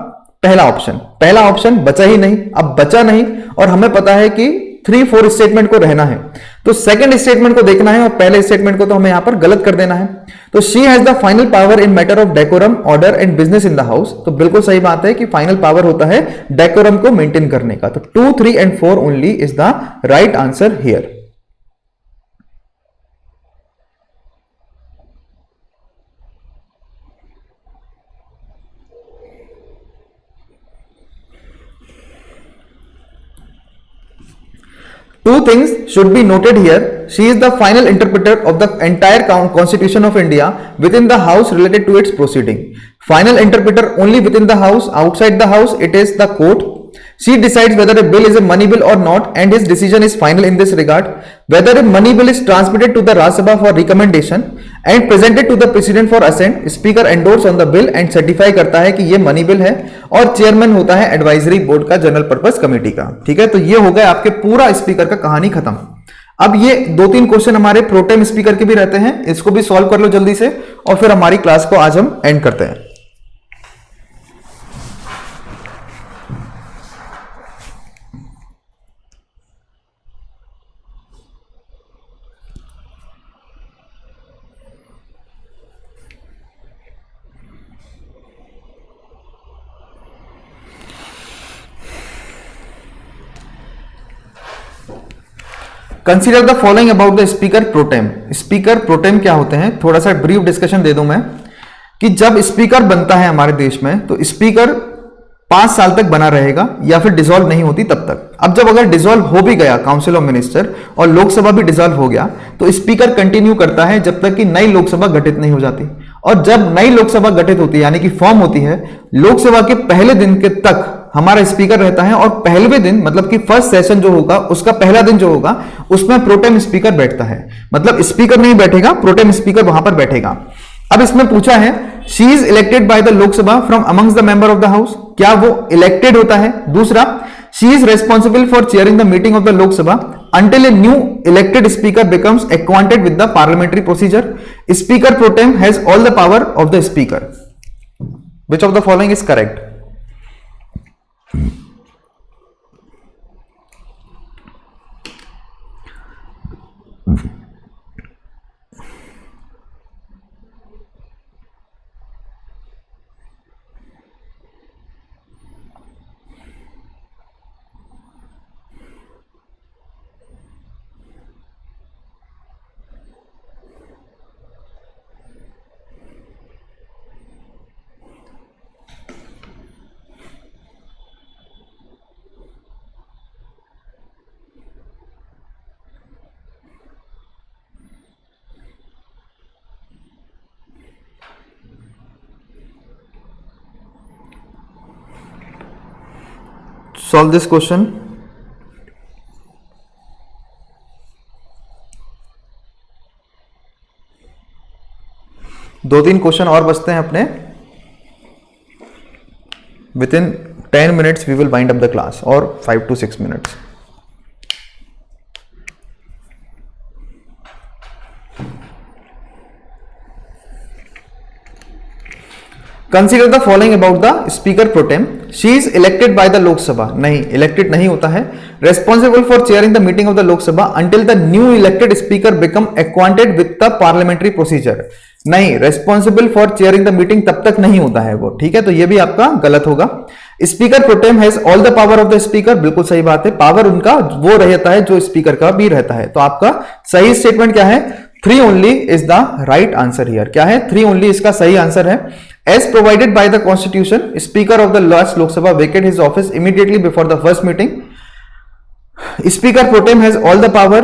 Speaker 2: पहला ऑप्शन. पहला ऑप्शन बचा ही नहीं. अब बचा नहीं और हमें पता है कि 3-4 स्टेटमेंट को रहना है, तो सेकंड स्टेटमेंट को देखना है और पहले स्टेटमेंट को तो हमें यहां पर गलत कर देना है. तो she has the final power in matter of decorum, order and business in the house. तो बिल्कुल सही बात है कि फाइनल पावर होता है डेकोरम को मेंटेन करने का. तो 2, 3 and 4 only is the right answer here. Two things should be noted here. She is the final interpreter of the entire Constitution of India within the House related to its proceeding. Final interpreter only within the House. Outside the House, it is the court. She decides whether a bill is a money bill or not, and his decision is final in this regard. Whether a money bill is transmitted to the Rajya Sabha for recommendation and presented to the President for assent, Speaker endorse on the bill and certify करता है कि ये money bill है, और chairman होता है advisory board का, general purpose committee का. ठीक है, तो ये हो गया आपके पूरा स्पीकर का कहानी खत्म. अब ये 2-3 क्वेश्चन हमारे प्रोटेम स्पीकर के भी रहते हैं, इसको भी सॉल्व कर लो जल्दी से और फिर हमारी क्लास को आज हम एंड करते हैं. Consider the following about the speaker pro tem. Speaker pro tem क्या होते हैं, थोड़ा सा ब्रीफ डिस्कशन दे दूं मैं कि जब स्पीकर बनता है हमारे देश में तो स्पीकर 5 साल तक बना रहेगा या फिर डिसॉल्व नहीं होती तब तक. अब जब अगर डिसॉल्व हो भी गया काउंसिल ऑफ मिनिस्टर और लोकसभा भी डिसॉल्व हो गया तो स्पीकर कंटिन्यू करता है जब तक कि नई लोकसभा गठित नहीं हो जाती. और जब नई लोकसभा गठित होती है यानी कि फॉर्म होती है, लोकसभा के पहले दिन के तक हमारा स्पीकर रहता है और पहले दिन मतलब कि फर्स्ट सेशन जो होगा उसका पहला दिन जो होगा उसमें प्रोटेम स्पीकर बैठता है. मतलब स्पीकर नहीं बैठेगा, प्रोटेम स्पीकर वहां पर बैठेगा. अब इसमें पूछा है she is elected by the Lok Sabha from amongst the member of the house, क्या वो इलेक्टेड होता है. दूसरा, She is responsible for chairing the meeting of the Lok Sabha until a new elected speaker becomes acquainted with the parliamentary procedure. Speaker pro tem has all the power of the speaker. Which of the following is correct? Solve this question. दो तीन question और बचते हैं अपने. With in 10 minutes we will wind up the class, or 5 to 6 minutes. Consider the following about the speaker pro tem. She is elected by the Lok Sabha. नहीं, elected नहीं होता है. Responsible for chairing the meeting of the Lok Sabha until the new elected speaker become acquainted with the parliamentary procedure. नहीं, responsible for chairing the meeting तब तक नहीं होता है वो. ठीक है, तो ये भी आपका गलत होगा. Speaker pro tem has all the power of the speaker. बिल्कुल सही बात है. पावर उनका वो रहता है जो स्पीकर का भी रहता है. तो आपका सही स्टेटमेंट क्या है? 3 only is the right answer here. क्या है? 3 only इसका सही आंसर है. As provided by the Constitution, Speaker of the last Lok Sabha vacated his office immediately before the first meeting. Speaker pro tem has all the power.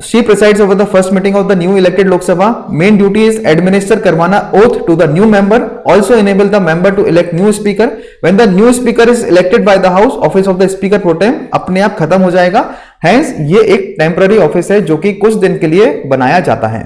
Speaker 2: She presides over the first meeting of the new elected Lok Sabha. Main duty is administer करवाना oath to the new member. Also enable the member to elect new speaker. When the new speaker is elected by the House, office of the Speaker pro tem अपने आप खत्म हो जाएगा. Hence ये एक temporary office है जो कि कुछ दिन के लिए बनाया जाता है.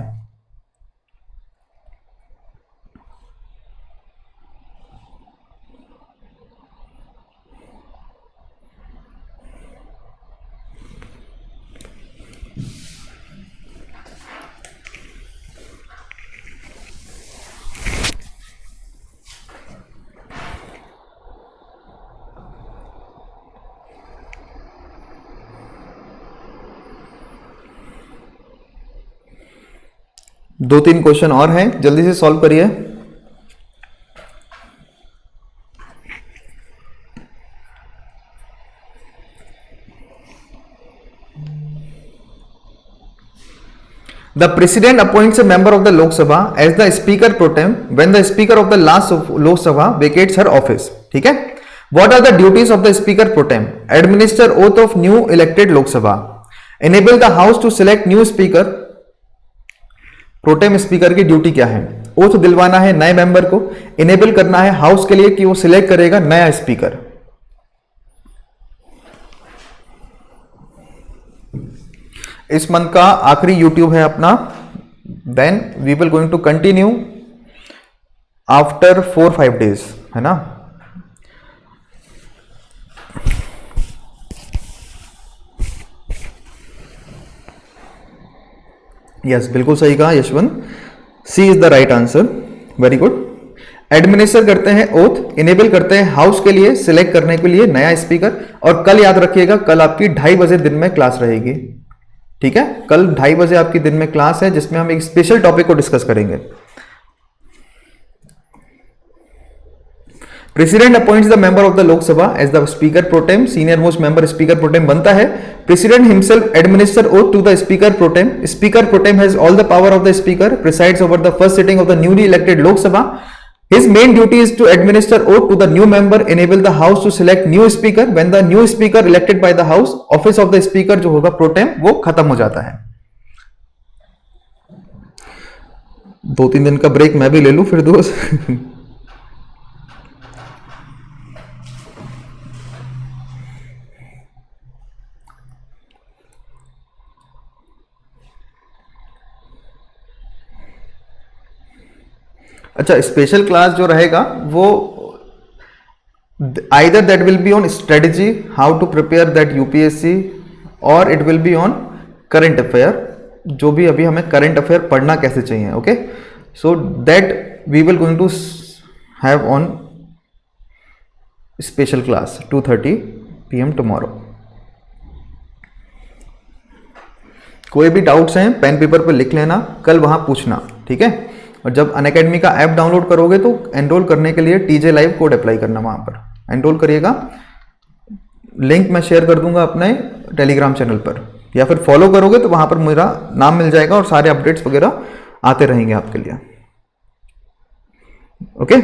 Speaker 2: दो तीन क्वेश्चन और हैं, जल्दी से सॉल्व करिए. The president appoints a member of the Lok Sabha as the speaker pro tem when the speaker of the last Lok Sabha vacates her office. ठीक है. What are the duties of the speaker pro tem? Administer oath of new elected Lok Sabha. Enable the house to select new speaker. Pro tem speaker की duty क्या है? Oath दिलवाना है नए member को, enable करना है हाउस के लिए कि वो सिलेक्ट करेगा नया स्पीकर. इस मंथ का आखिरी यूट्यूब है अपना. Then we will going to continue after 4-5 days, है ना. यस, बिल्कुल सही कहा Yashwant. C is the right answer. Very good. Administer करते हैं ओथ, इनेबल करते हैं हाउस के लिए सिलेक्ट करने के लिए नया स्पीकर. और कल याद रखिएगा, कल आपकी 2:30 बजे दिन में क्लास रहेगी. ठीक है, कल 2:30 बजे आपकी दिन में क्लास है जिसमें हम एक स्पेशल टॉपिक को डिस्कस करेंगे. President appoints the member of the Lok Sabha as the speaker pro tem. Senior most member speaker pro tem बनता है. President himself administer oath to the speaker pro tem. Speaker pro tem has all the power of the speaker, presides over the first sitting of the newly elected Lok Sabha. His main duty is to administer oath to the new member, enable the house to select new speaker. When the new speaker elected by the house, office of the speaker जो होगा pro tem वो खत्म हो जाता है. 2-3 दिन का break मैं भी ले लूं फिर दोस्त. अच्छा, स्पेशल क्लास जो रहेगा वो either that will be on strategy how to prepare that UPSC or it will be on current affair, जो भी अभी हमें करंट अफेयर पढ़ना कैसे चाहिए. Okay, so that we will going to have on special class 2:30 PM tomorrow. कोई भी doubts हैं पेन पेपर पर लिख लेना, कल वहां पूछना, ठीक है. और जब अनअकैडमी का ऐप डाउनलोड करोगे तो एनरोल करने के लिए TJ लाइव कोड अप्लाई करना, वहां पर एनरोल करिएगा. लिंक मैं शेयर कर दूंगा अपने टेलीग्राम चैनल पर, या फिर फॉलो करोगे तो वहां पर मेरा नाम मिल जाएगा और सारे अपडेट्स वगैरह आते रहेंगे आपके लिए. ओके,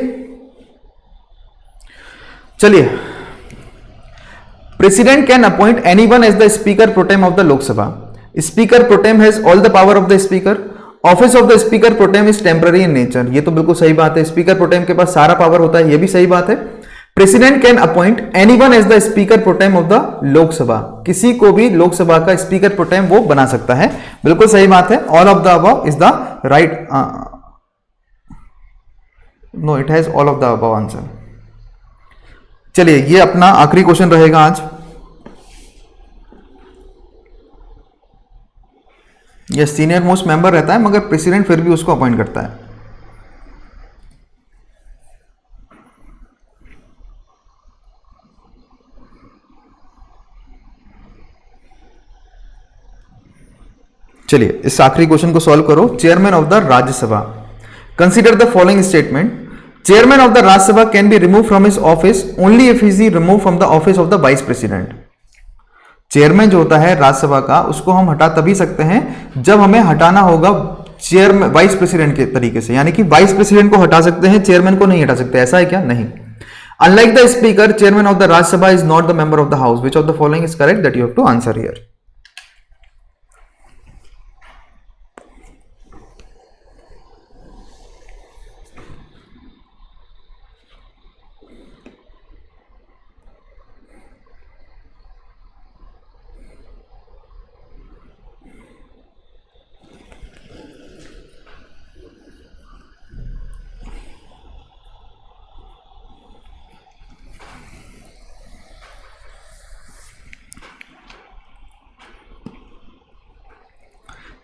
Speaker 2: चलिए. President can appoint anyone as the speaker pro tem of the Lok Sabha. Speaker pro tem has all the power of the speaker. Office of the speaker pro tem is temporary in nature. ये तो बिल्कुल सही बात है, स्पीकर प्रोटेम के पास सारा power होता है, ये भी सही बात है. President can appoint anyone as the speaker pro tem of the Lok Sabha. किसी को भी लोकसभा का स्पीकर प्रोटेम वो बना सकता है, बिल्कुल सही बात है. All of the above is the right, no it has all of the above answer. चलिए, ये अपना आखिरी क्वेश्चन रहेगा आज. ये सीनियर मोस्ट मेंबर रहता है मगर प्रेसिडेंट फिर भी उसको अपॉइंट करता है. चलिए, इस आखिरी क्वेश्चन को सॉल्व करो. Chairman of the Rajya Sabha. Consider the following statement. Chairman of the Rajya Sabha can be remove from his office only if is remove from the office of the vice president. Chairman जो होता है राज्यसभा का, उसको हम हटा तभी सकते हैं जब हमें हटाना होगा चेयरमैन वाइस प्रेसिडेंट के तरीके से, यानी कि वाइस प्रेसिडेंट को हटा सकते हैं, चेयरमैन को नहीं हटा सकते. ऐसा है क्या? नहीं. Unlike the speaker, chairman of the Rajya Sabha is not the member of the house. Which of the following is correct? That you have to answer here.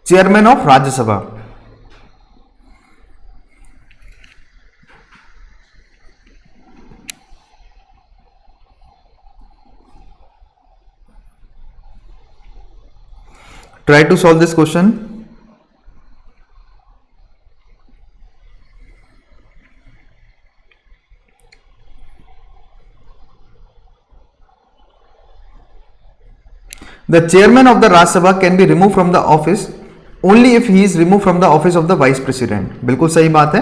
Speaker 2: Chairman of Rajya Sabha. Try to solve this question. The chairman of the Rajya Sabha can be removed from the office only if he is removed from the office of the vice president. बिल्कुल सही बात है.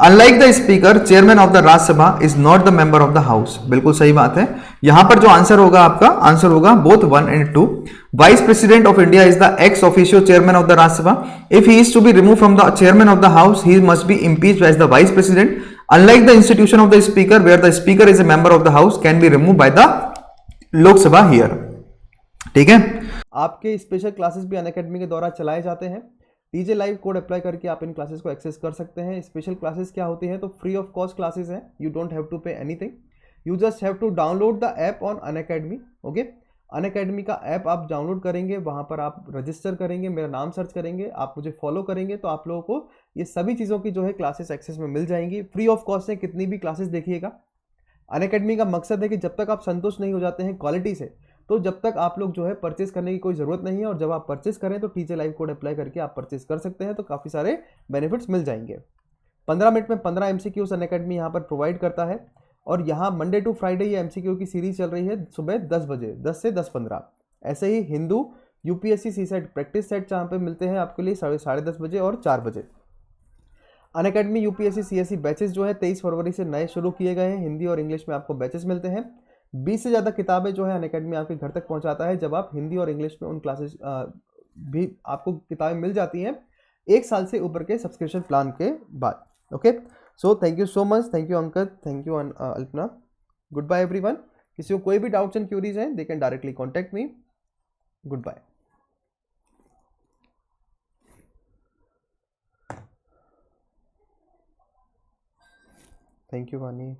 Speaker 2: Unlike the speaker, chairman of the Rajya Sabha is not the member of the house. बिल्कुल सही बात है. यहां पर जो आंसर होगा आपका, आंसर होगा both 1 and 2. Vice President of India is the ex officio chairman of the Rajya Sabha. If he is to be removed from the chairman of the house, he must be impeached as the vice president. Unlike the institution of the speaker, where the speaker is a member of the house, can be removed by the Lok Sabha here. ठीक है.
Speaker 1: आपके special classes भी Unacademy के द्वारा चलाए जाते हैं. TJ live code apply करके आप इन क्लासेस को एक्सेस कर सकते हैं. स्पेशल क्लासेस क्या होती हैं? तो फ्री ऑफ कॉस्ट क्लासेस हैं. You don't have to pay anything. You just have to download the app on Unacademy. Okay, Unacademy का ऐप आप डाउनलोड करेंगे, वहाँ पर आप रजिस्टर करेंगे, मेरा नाम सर्च करेंगे, आप मुझे फॉलो करेंगे, तो आप लोगों को ये सभी चीज़ों की जो है क्लासेस एक्सेस में मिल जाएंगी. फ्री ऑफ कॉस्ट है, कितनी भी क्लासेस देखिएगा. अनअकैडमी का मकसद है कि जब तक आप संतुष्ट नहीं हो जाते हैं क्वालिटी से, तो जब तक आप लोग जो है परचेस करने की कोई ज़रूरत नहीं है. और जब आप परचेस करें तो TJ लाइव कोड अप्लाई करके आप परचेस कर सकते हैं, तो काफ़ी सारे बेनिफिट्स मिल जाएंगे. 15 मिनट में 15 MCQs अनअकैडमी यहाँ पर प्रोवाइड करता है. और यहाँ मंडे टू फ्राइडे ये MCQ की सीरीज चल रही है सुबह 10 बजे, 10 से 10:15. ऐसे ही Hindu UPSC CSET practice set जहाँ पे मिलते हैं आपके लिए 10:30 बजे और 4 बजे. अनअकैडमी UPSC CSE बैचेस जो है 23 फरवरी से नए शुरू किए गए हैं. हिंदी और इंग्लिश में आपको बैचेस मिलते हैं. 20 से ज़्यादा किताबें जो है अनअकैडमी आपके घर तक पहुंचाता है. जब आप हिंदी और इंग्लिश में उन क्लासेस भी आपको किताबें मिल जाती हैं 1 साल से ऊपर के सब्सक्रिप्शन प्लान के बाद. Okay, so thank you so much. Thank you Ankit, thank you Alpana. Good bye everyone. किसी को कोई भी डाउट्स एंड क्यूरीज हैं, they can directly contact me. Good bye. Thank you वानी.